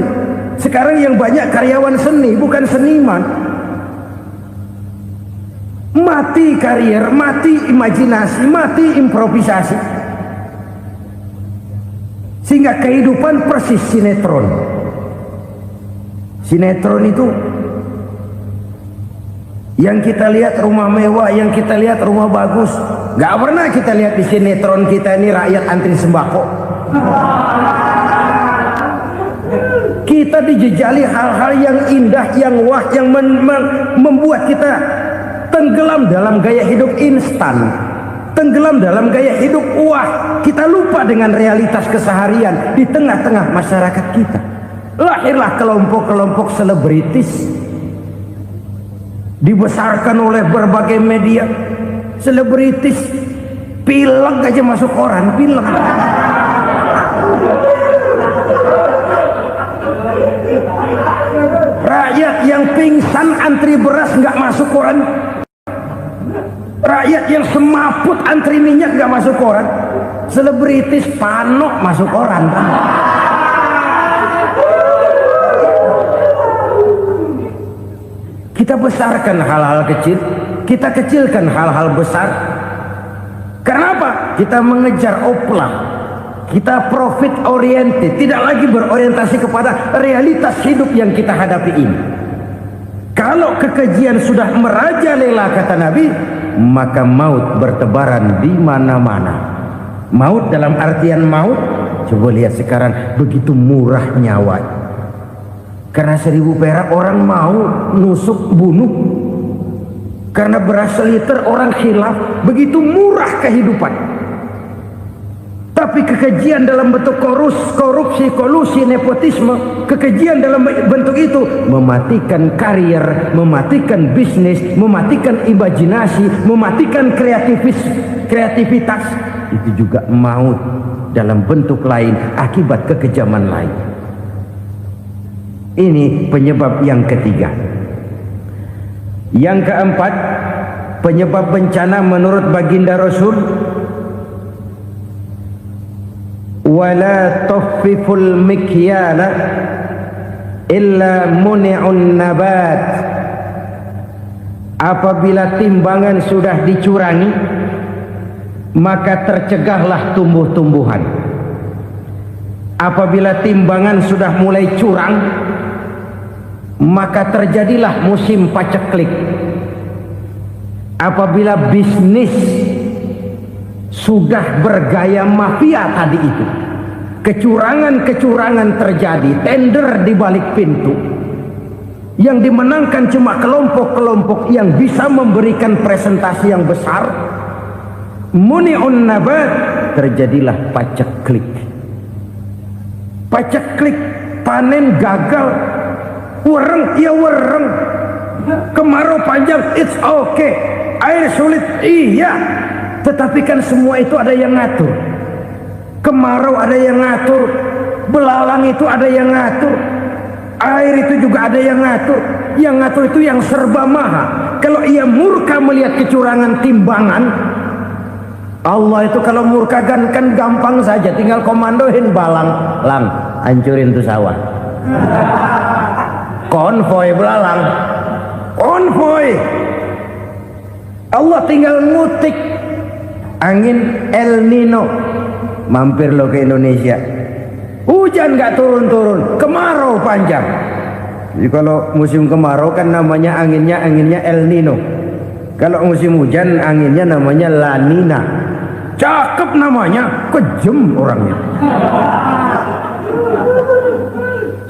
Sekarang yang banyak karyawan seni, bukan seniman. Mati karir, mati imajinasi, mati improvisasi, sehingga kehidupan persis sinetron. Sinetron itu yang kita lihat rumah mewah, yang kita lihat rumah bagus. Gak pernah kita lihat di sinetron kita ini rakyat antri sembako. Kita dijejali hal-hal yang indah, yang wah, yang membuat kita tenggelam dalam gaya hidup instan, tenggelam dalam gaya hidup wah. Kita lupa dengan realitas keseharian di tengah-tengah masyarakat kita. Lahirlah kelompok-kelompok selebritis, dibesarkan oleh berbagai media. Selebritis pilek aja masuk koran, pilek. Rakyat yang pingsan antri beras nggak masuk koran. Rakyat yang semaput antri minyak nggak masuk koran. Selebritis panok masuk koran. Kita besarkan hal-hal kecil, kita kecilkan hal-hal besar. Kenapa? Kita mengejar oplah, kita profit oriented, tidak lagi berorientasi kepada realitas hidup yang kita hadapi ini. Kalau kekejian sudah merajalela, kata Nabi, maka maut bertebaran di mana-mana. Maut dalam artian maut, coba lihat sekarang begitu murah nyawa. Karena 1000 perak orang mau nusuk bunuh. Karena beras seliter orang khilaf, begitu murah kehidupan. Tapi kekejian dalam bentuk korupsi, kolusi, nepotisme, kekejian dalam bentuk itu mematikan karier, mematikan bisnis, mematikan imajinasi, mematikan kreativitas. Itu juga maut dalam bentuk lain akibat kekejaman lain. Ini penyebab yang ketiga. Yang keempat, penyebab bencana menurut baginda Rasul, wala tuffiful mikyala illa muni'un nabat. Apabila timbangan sudah dicurangi, maka tercegahlah tumbuh-tumbuhan. Apabila timbangan sudah mulai curang, maka terjadilah musim paceklik. Apabila bisnis sudah bergaya mafia tadi itu, kecurangan-kecurangan terjadi, tender di balik pintu, yang dimenangkan cuma kelompok-kelompok yang bisa memberikan presentasi yang besar, muni'un nabat, terjadilah paceklik. Paceklik, panen gagal, wereng ya wereng, kemarau panjang it's okay, air sulit iya, tetapi kan semua itu ada yang ngatur. Kemarau ada yang ngatur, belalang itu ada yang ngatur, air itu juga ada yang ngatur. Yang ngatur itu yang serba maha. Kalau ia murka melihat kecurangan timbangan, Allah itu kalau murka kan gampang saja, tinggal komandoin balang, lang, hancurin tuh sawah. Konvoy belalang, konvoy. Allah tinggal ngutik. Angin El Nino, mampir lo ke Indonesia. Hujan nggak turun-turun, kemarau panjang. Jadi kalau musim kemarau kan namanya anginnya El Nino. Kalau musim hujan anginnya namanya La Nina. Cakep namanya, kejem orangnya.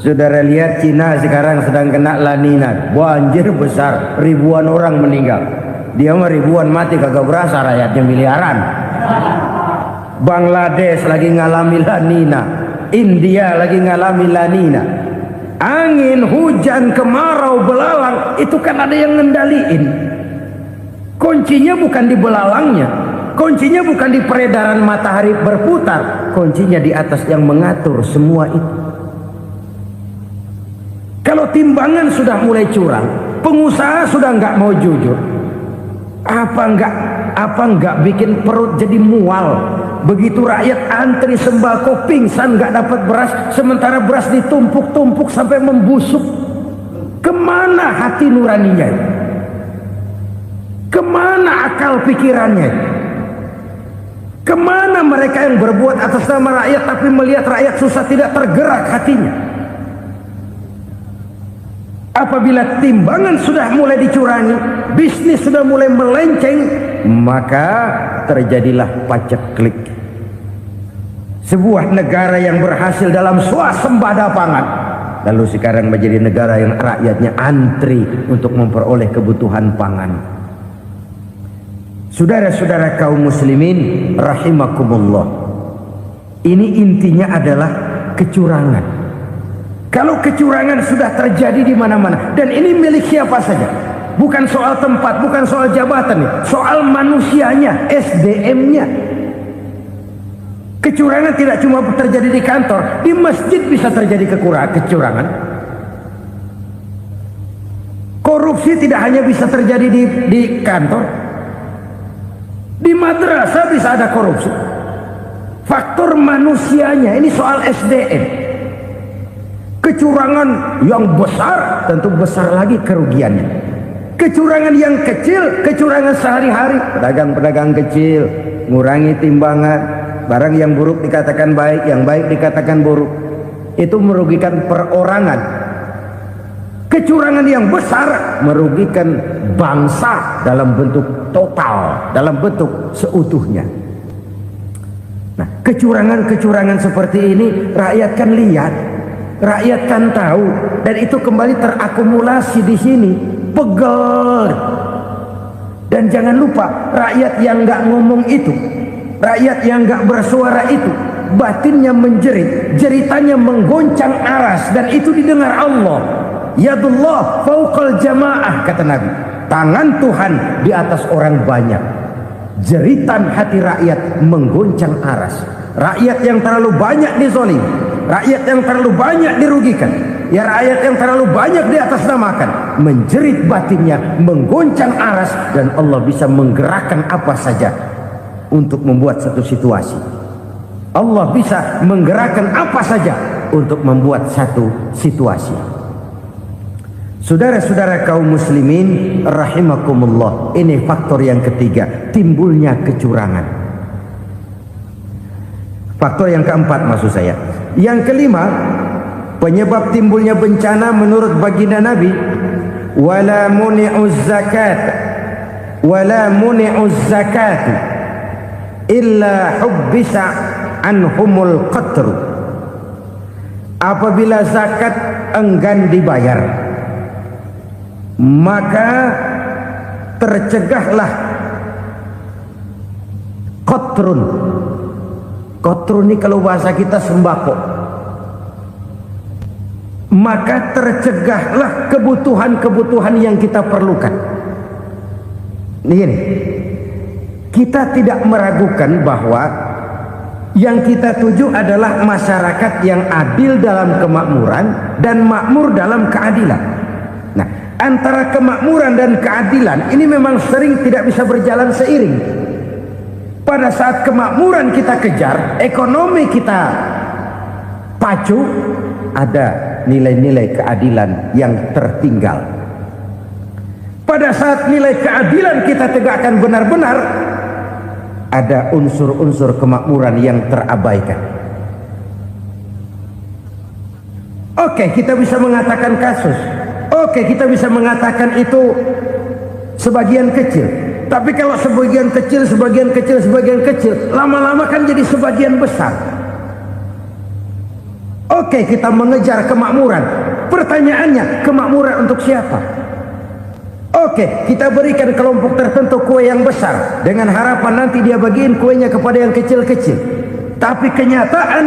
Saudara lihat Cina sekarang sedang kena La Nina, banjir besar, ribuan orang meninggal. Dia mah ribuan mati kagak berasa, rakyatnya miliaran. Bangladesh lagi ngalami La Nina, India lagi ngalami La Nina. Angin, hujan, kemarau, belalang itu kan ada yang ngendaliin. Kuncinya bukan di belalangnya, kuncinya bukan di peredaran matahari berputar, kuncinya di atas yang mengatur semua itu. Kalau timbangan sudah mulai curang, pengusaha sudah nggak mau jujur, apa enggak bikin perut jadi mual. Begitu rakyat antri sembako pingsan nggak dapat beras, sementara beras ditumpuk-tumpuk sampai membusuk. Kemana hati nuraninya? Kemana akal pikirannya? Kemana mereka yang berbuat atas nama rakyat tapi melihat rakyat susah tidak tergerak hatinya? Apabila timbangan sudah mulai dicurangi, bisnis sudah mulai melenceng, maka terjadilah paceklik. Sebuah negara yang berhasil dalam swasembada pangan, lalu sekarang menjadi negara yang rakyatnya antri untuk memperoleh kebutuhan pangan. Saudara-saudara kaum muslimin rahimakumullah, ini intinya adalah kecurangan. Kalau kecurangan sudah terjadi di mana-mana, dan ini milik siapa saja, bukan soal tempat, bukan soal jabatan, soal manusianya, SDM-nya. Kecurangan tidak cuma terjadi di kantor, di masjid bisa terjadi kecurangan. Korupsi tidak hanya bisa terjadi di kantor, di madrasah bisa ada korupsi. Faktor manusianya, ini soal SDM. Kecurangan yang besar tentu besar lagi kerugiannya. Kecurangan yang kecil, kecurangan sehari-hari, pedagang-pedagang kecil ngurangi timbangan, barang yang buruk dikatakan baik, yang baik dikatakan buruk, itu merugikan perorangan. Kecurangan yang besar merugikan bangsa dalam bentuk total, dalam bentuk seutuhnya. Nah, kecurangan-kecurangan seperti ini rakyat kan lihat, rakyat kan tahu, dan itu kembali terakumulasi di sini, pegel. Dan jangan lupa, rakyat yang nggak ngomong itu, rakyat yang nggak bersuara itu, batinnya menjerit, jeritannya menggoncang aras, dan itu didengar Allah. Yadullah fauqal jamaah, kata Nabi, tangan Tuhan di atas orang banyak. Jeritan hati rakyat menggoncang aras. Rakyat yang terlalu banyak dizolim, rakyat yang terlalu banyak dirugikan, ya rakyat yang terlalu banyak di atas namakan, menjerit batinnya menggoncang aras, dan Allah bisa menggerakkan apa saja untuk membuat satu situasi. Allah bisa menggerakkan apa saja untuk membuat satu situasi. Saudara-saudara kaum muslimin rahimakumullah, ini faktor yang ketiga, timbulnya kecurangan. Faktor yang keempat maksud saya. Yang kelima, penyebab timbulnya bencana menurut baginda Nabi, wala muni'uz zakat wala muni'uz zakat illa hubbisa anhumul qatru. Apabila zakat enggan dibayar, maka tercegahlah qatrun. Qatrun ini kalau bahasa kita sembako. Maka tercegahlah kebutuhan-kebutuhan yang kita perlukan. Ini, kita tidak meragukan bahwa yang kita tuju adalah masyarakat yang adil dalam kemakmuran dan makmur dalam keadilan. Nah, antara kemakmuran dan keadilan ini memang sering tidak bisa berjalan seiring. Pada saat kemakmuran kita kejar, ekonomi kita pacu, ada nilai-nilai keadilan yang tertinggal. Pada saat nilai keadilan kita tegakkan benar-benar, ada unsur-unsur kemakmuran yang terabaikan. Oke, kita bisa mengatakan kasus. Oke, kita bisa mengatakan itu sebagian kecil. Tapi kalau sebagian kecil, lama-lama kan jadi sebagian besar. Oke, kita mengejar kemakmuran. Pertanyaannya, kemakmuran untuk siapa? Oke, kita berikan kelompok tertentu kue yang besar dengan harapan nanti dia bagiin kuenya kepada yang kecil-kecil. Tapi kenyataan,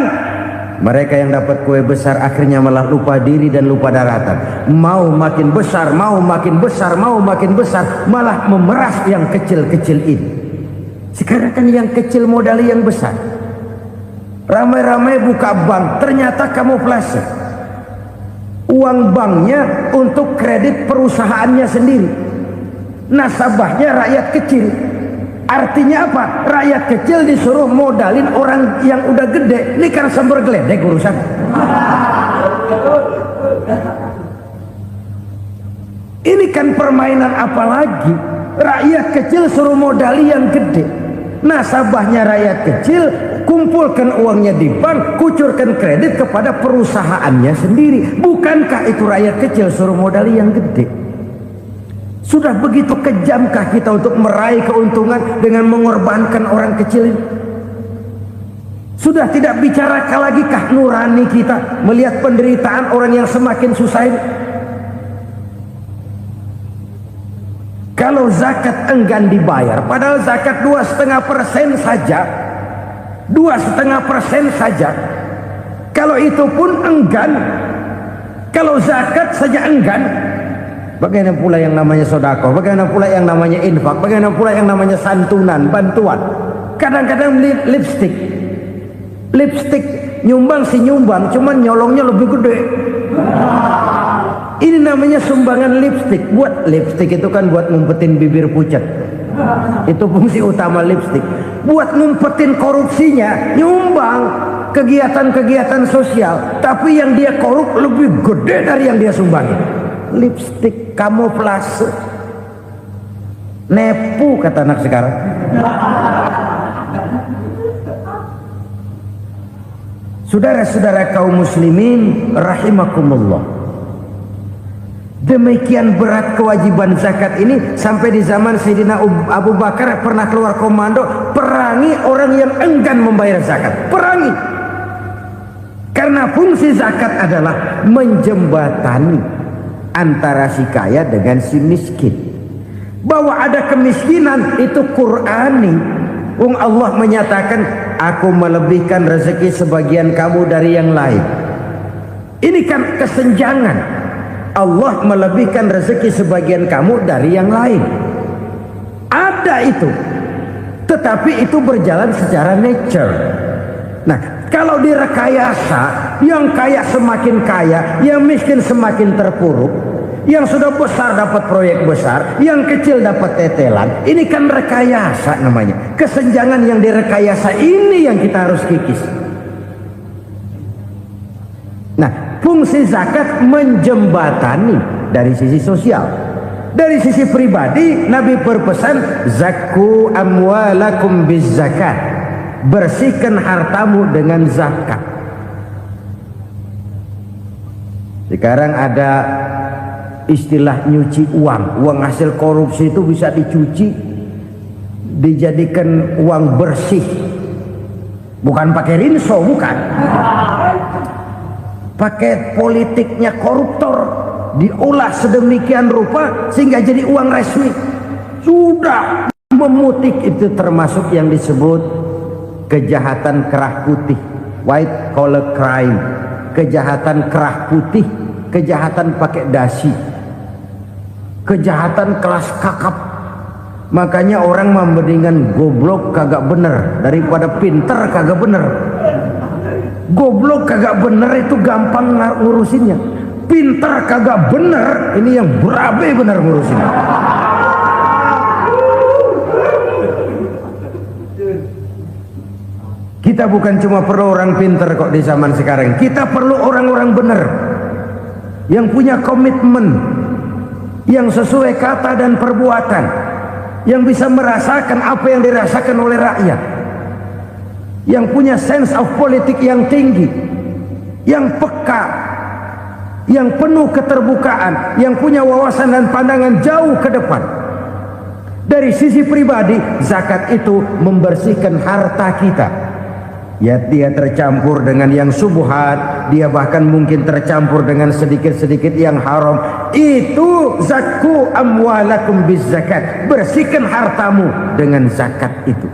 mereka yang dapat kue besar akhirnya malah lupa diri dan lupa daratan. Mau makin besar, malah memeras yang kecil-kecil ini. Sekarang kan yang kecil modali yang besar. Ramai-ramai buka bank, ternyata kamuflase. Uang banknya untuk kredit perusahaannya sendiri. Nasabahnya rakyat kecil. Artinya apa? Rakyat kecil disuruh modalin orang yang udah gede. Ini kan sumber geledek urusan. Ini kan permainan apa lagi? Rakyat kecil suruh modali yang gede. Nasabahnya rakyat kecil, kumpulkan uangnya di bank, kucurkan kredit kepada perusahaannya sendiri. Bukankah itu rakyat kecil suruh modali yang gede? Sudah begitu kejamkah kita untuk meraih keuntungan dengan mengorbankan orang kecil ini? Sudah tidak bicara lagi kah nurani kita melihat penderitaan orang yang semakin susah ini? Kalau zakat enggan dibayar, padahal zakat 2,5% saja, 2,5% saja. Kalau itu pun enggan, kalau zakat saja enggan, bagaimana pula yang namanya sedekah, bagaimana pula yang namanya infak, bagaimana pula yang namanya santunan, bantuan. Kadang-kadang lipstick nyumbang si nyumbang, cuman nyolongnya lebih gede. Ini namanya sumbangan lipstick. Buat lipstick itu kan buat ngumpetin bibir pucat. Itu fungsi utama lipstick. Buat ngumpetin korupsinya, nyumbang kegiatan-kegiatan sosial. Tapi yang dia korup lebih gede dari yang dia sumbangin. Lipstick kamuflase. Nepu kata anak sekarang. Saudara-saudara kaum muslimin rahimakumullah. Demikian berat kewajiban zakat ini sampai di zaman Sayyidina Abu Bakar pernah keluar komando perangi orang yang enggan membayar zakat. Perangi. Karena fungsi zakat adalah menjembatani antara si kaya dengan si miskin. Bahwa ada kemiskinan itu Qur'ani. Allah menyatakan aku melebihkan rezeki sebagian kamu dari yang lain. Ini kan kesenjangan. Allah melebihkan rezeki sebagian kamu dari yang lain. Ada itu. Tetapi itu berjalan secara nature. Nah, kalau direkayasa, yang kaya semakin kaya, yang miskin semakin terpuruk, yang sudah besar dapat proyek besar, yang kecil dapat tetelan. Ini kan rekayasa namanya. Kesenjangan yang direkayasa ini yang kita harus kikis. Nah, fungsi zakat menjembatani dari sisi sosial. Dari sisi pribadi, Nabi berpesan, zakku amwalakum biz zakat. Bersihkan hartamu dengan zakat. Sekarang ada istilah nyuci uang. Uang hasil korupsi itu bisa dicuci, dijadikan uang bersih. Bukan pakai rinso, bukan. Pakai politiknya koruptor, diolah sedemikian rupa sehingga jadi uang resmi. Sudah memutik, itu termasuk yang disebut kejahatan kerah putih, white collar crime. Kejahatan kerah putih, kejahatan pakai dasi, kejahatan kelas kakap. Makanya orang mendingan goblok kagak bener daripada pinter kagak bener. Goblok kagak bener itu gampang ngurusinnya. Pinter kagak bener, ini yang berabe bener ngurusinnya. Kita bukan cuma perlu orang pinter kok di zaman sekarang. Kita perlu orang-orang bener yang punya komitmen, yang sesuai kata dan perbuatan, yang bisa merasakan apa yang dirasakan oleh rakyat, yang punya sense of politik yang tinggi, yang peka, yang penuh keterbukaan, yang punya wawasan dan pandangan jauh ke depan. Dari sisi pribadi, zakat itu membersihkan harta kita. Ya, dia tercampur dengan yang subuhat, dia bahkan mungkin tercampur dengan sedikit-sedikit yang haram. Itu zakku amwalakum biz zakat. Bersihkan hartamu dengan zakat itu.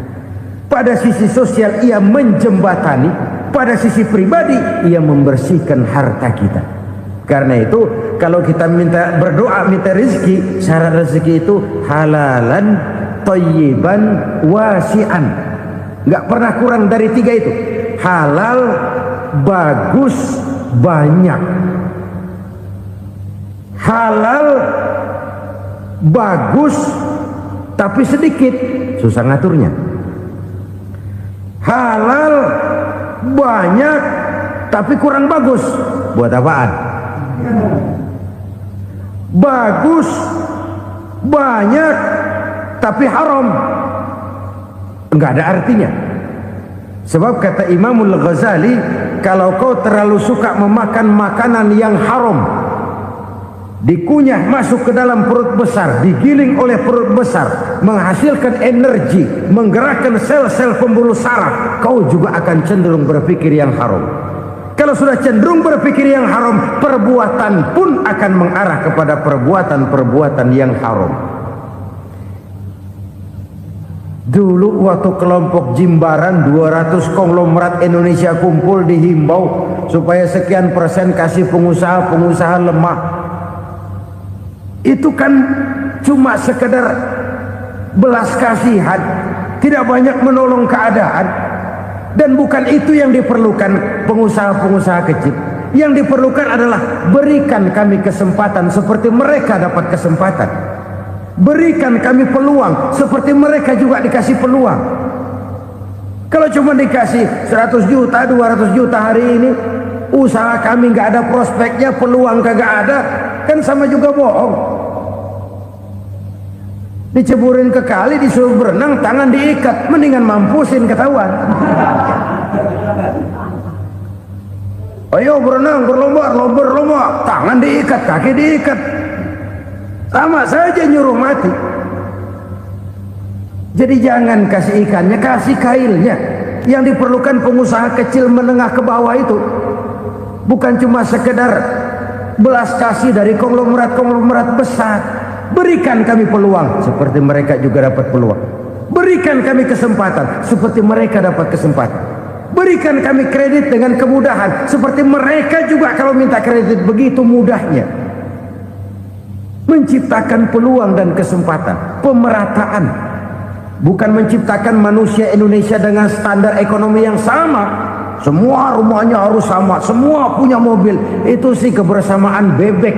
Pada sisi sosial ia menjembatani, pada sisi pribadi ia membersihkan harta kita. Karena itu kalau kita minta berdoa minta rezeki, syarat rezeki itu halalan thayyiban wasi'an. Nggak pernah kurang dari 3 itu. Halal, bagus, banyak. Halal, bagus, tapi sedikit, susah ngaturnya. Halal, banyak, tapi kurang bagus. Buat apaan? Bagus, banyak, tapi haram. Enggak ada artinya. Sebab kata Imamul Ghazali, kalau kau terlalu suka memakan makanan yang haram, dikunyah masuk ke dalam perut besar, digiling oleh perut besar, menghasilkan energi, menggerakkan sel-sel pembuluh saraf, kau juga akan cenderung berpikir yang haram. Kalau sudah cenderung berpikir yang haram, perbuatan pun akan mengarah kepada perbuatan-perbuatan yang haram. Dulu waktu kelompok Jimbaran 200 konglomerat Indonesia kumpul dihimbau supaya sekian persen kasih pengusaha lemah. Itu kan cuma sekedar belas kasihan, tidak banyak menolong keadaan. Dan bukan itu yang diperlukan pengusaha-pengusaha kecil. Yang diperlukan adalah berikan kami kesempatan seperti mereka dapat kesempatan. Berikan kami peluang seperti mereka juga dikasih peluang. Kalau cuma dikasih 100 juta, 200 juta hari ini, usaha kami nggak ada prospeknya, peluang kagak ada, kan sama juga bohong. Diceburin ke kali, disuruh berenang, tangan diikat, mendingan mampusin ketahuan. Ayo berenang, berlomba, tangan diikat, kaki diikat, sama saja nyuruh mati. Jadi jangan kasih ikannya, kasih kailnya. Yang diperlukan pengusaha kecil menengah ke bawah itu bukan cuma sekedar belas kasih dari konglomerat besar. Berikan kami peluang seperti mereka juga dapat peluang. Berikan kami kesempatan seperti mereka dapat kesempatan. Berikan kami kredit dengan kemudahan seperti mereka juga kalau minta kredit begitu mudahnya. Menciptakan peluang dan kesempatan, pemerataan. Bukan menciptakan manusia Indonesia dengan standar ekonomi yang sama. Semua rumahnya harus sama, semua punya mobil. Itu sih kebersamaan bebek.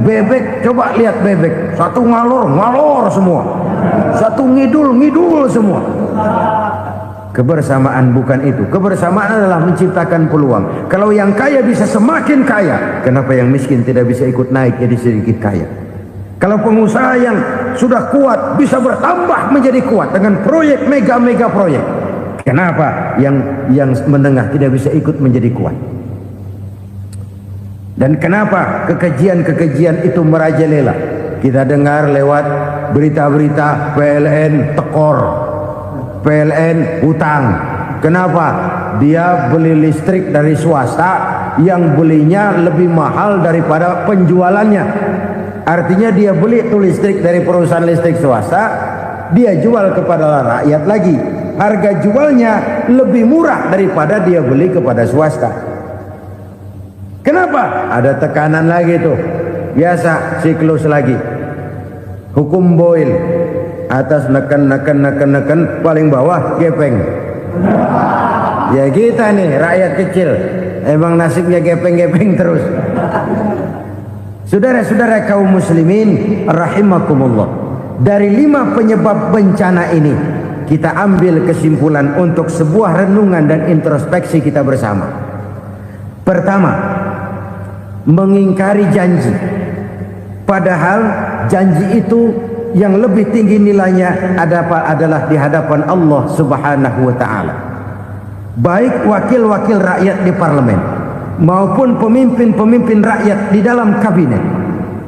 Bebek, coba lihat bebek. Satu ngalor semua. Satu ngidul semua. Kebersamaan bukan itu. Kebersamaan adalah menciptakan peluang. Kalau yang kaya bisa semakin kaya, kenapa yang miskin tidak bisa ikut naik jadi sedikit kaya? Kalau pengusaha yang sudah kuat bisa bertambah menjadi kuat dengan proyek mega proyek, kenapa yang menengah tidak bisa ikut menjadi kuat? Dan kenapa kekejian itu merajalela? Kita dengar lewat berita-berita PLN tekor, PLN hutang. Kenapa? Dia beli listrik dari swasta yang belinya lebih mahal daripada penjualannya. Artinya dia beli itu listrik dari perusahaan listrik swasta, dia jual kepada rakyat lagi. Harga jualnya lebih murah daripada dia beli kepada swasta. Kenapa? Ada tekanan lagi tuh. Biasa siklus lagi. Hukum Boyle. Atas neken, paling bawah gepeng. Ya kita nih rakyat kecil, emang nasibnya gepeng terus. Saudara-saudara kaum muslimin rahimakumullah, dari 5 penyebab bencana ini kita ambil kesimpulan untuk sebuah renungan dan introspeksi kita bersama. Pertama, mengingkari janji, padahal janji itu yang lebih tinggi nilainya adalah di hadapan Allah Subhanahu wa ta'ala. Baik wakil-wakil rakyat di parlemen maupun pemimpin-pemimpin rakyat di dalam kabinet,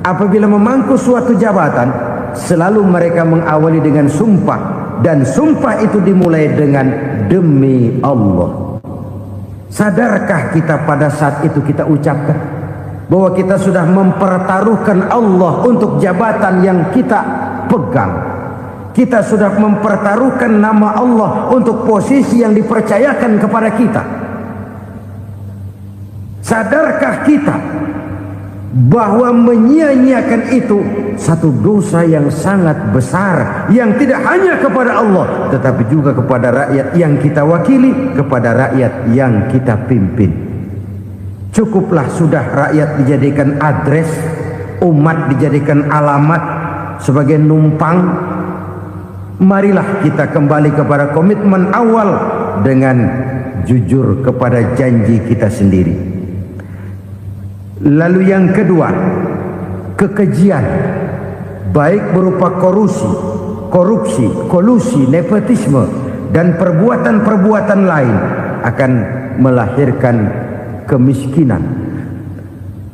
apabila memangku suatu jabatan, selalu mereka mengawali dengan sumpah, dan sumpah itu dimulai dengan demi Allah. Sadarkah kita pada saat itu kita ucapkan bahwa kita sudah mempertaruhkan Allah untuk jabatan yang kita pegang? Kita sudah mempertaruhkan nama Allah untuk posisi yang dipercayakan kepada kita. Sadarkah kita bahwa menyia-nyiakan itu satu dosa yang sangat besar, yang tidak hanya kepada Allah tetapi juga kepada rakyat yang kita wakili, kepada rakyat yang kita pimpin? Cukuplah sudah rakyat dijadikan adres, umat dijadikan alamat sebagai numpang. Marilah kita kembali kepada komitmen awal dengan jujur kepada janji kita sendiri. Lalu yang kedua, kekejian, baik berupa korupsi, kolusi, nepotisme, dan perbuatan-perbuatan lain akan melahirkan kemiskinan.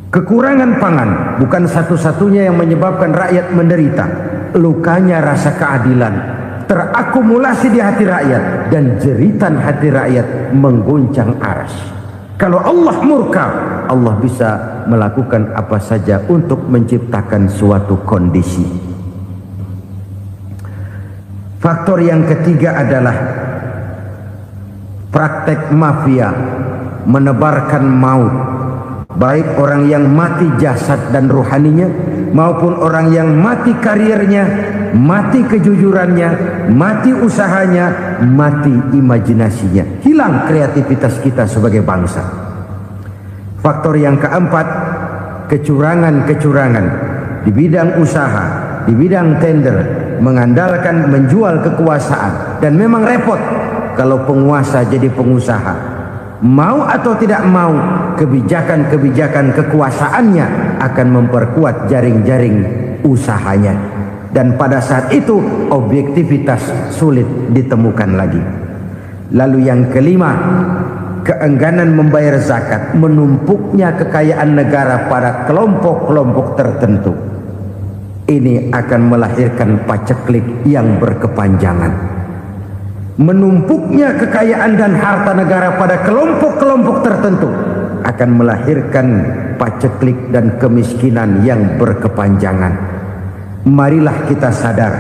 Kekurangan pangan bukan satu-satunya yang menyebabkan rakyat menderita. Lukanya rasa keadilan terakumulasi di hati rakyat, dan jeritan hati rakyat mengguncang aras. Kalau Allah murka, Allah bisa melakukan apa saja untuk menciptakan suatu kondisi. Faktor yang ketiga adalah praktek mafia menebarkan maut, baik orang yang mati jasad dan rohaninya maupun orang yang mati karirnya, mati kejujurannya, mati usahanya, mati imajinasinya. Hilang kreativitas kita sebagai bangsa. Faktor yang keempat, kecurangan-kecurangan di bidang usaha, di bidang tender, mengandalkan menjual kekuasaan. Dan memang repot kalau penguasa jadi pengusaha. Mau atau tidak mau, kebijakan-kebijakan kekuasaannya akan memperkuat jaring-jaring usahanya. Dan pada saat itu objektivitas sulit ditemukan lagi. Lalu yang kelima, keengganan membayar zakat, menumpuknya kekayaan negara pada kelompok-kelompok tertentu. Ini akan melahirkan paceklik yang berkepanjangan. Menumpuknya kekayaan dan harta negara pada kelompok-kelompok tertentu akan melahirkan paceklik dan kemiskinan yang berkepanjangan. Marilah kita sadar,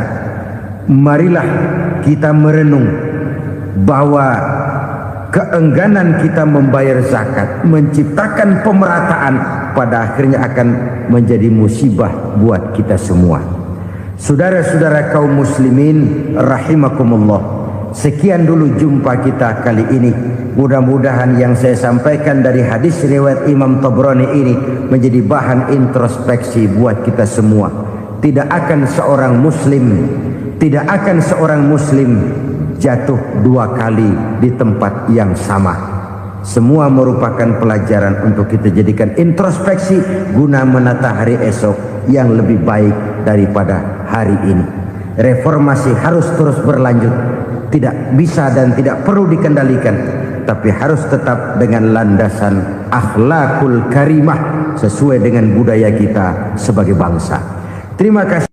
marilah kita merenung bahwa keengganan kita membayar zakat, menciptakan pemerataan, pada akhirnya akan menjadi musibah buat kita semua. Saudara-saudara kaum muslimin rahimakumullah, sekian dulu jumpa kita kali ini. Mudah-mudahan yang saya sampaikan dari hadis riwayat Imam Tabrani ini menjadi bahan introspeksi buat kita semua. Tidak akan seorang muslim jatuh dua kali di tempat yang sama. Semua merupakan pelajaran untuk kita jadikan introspeksi guna menata hari esok yang lebih baik daripada hari ini. Reformasi harus terus berlanjut, tidak bisa dan tidak perlu dikendalikan, tapi harus tetap dengan landasan akhlakul karimah sesuai dengan budaya kita sebagai bangsa. Terima kasih.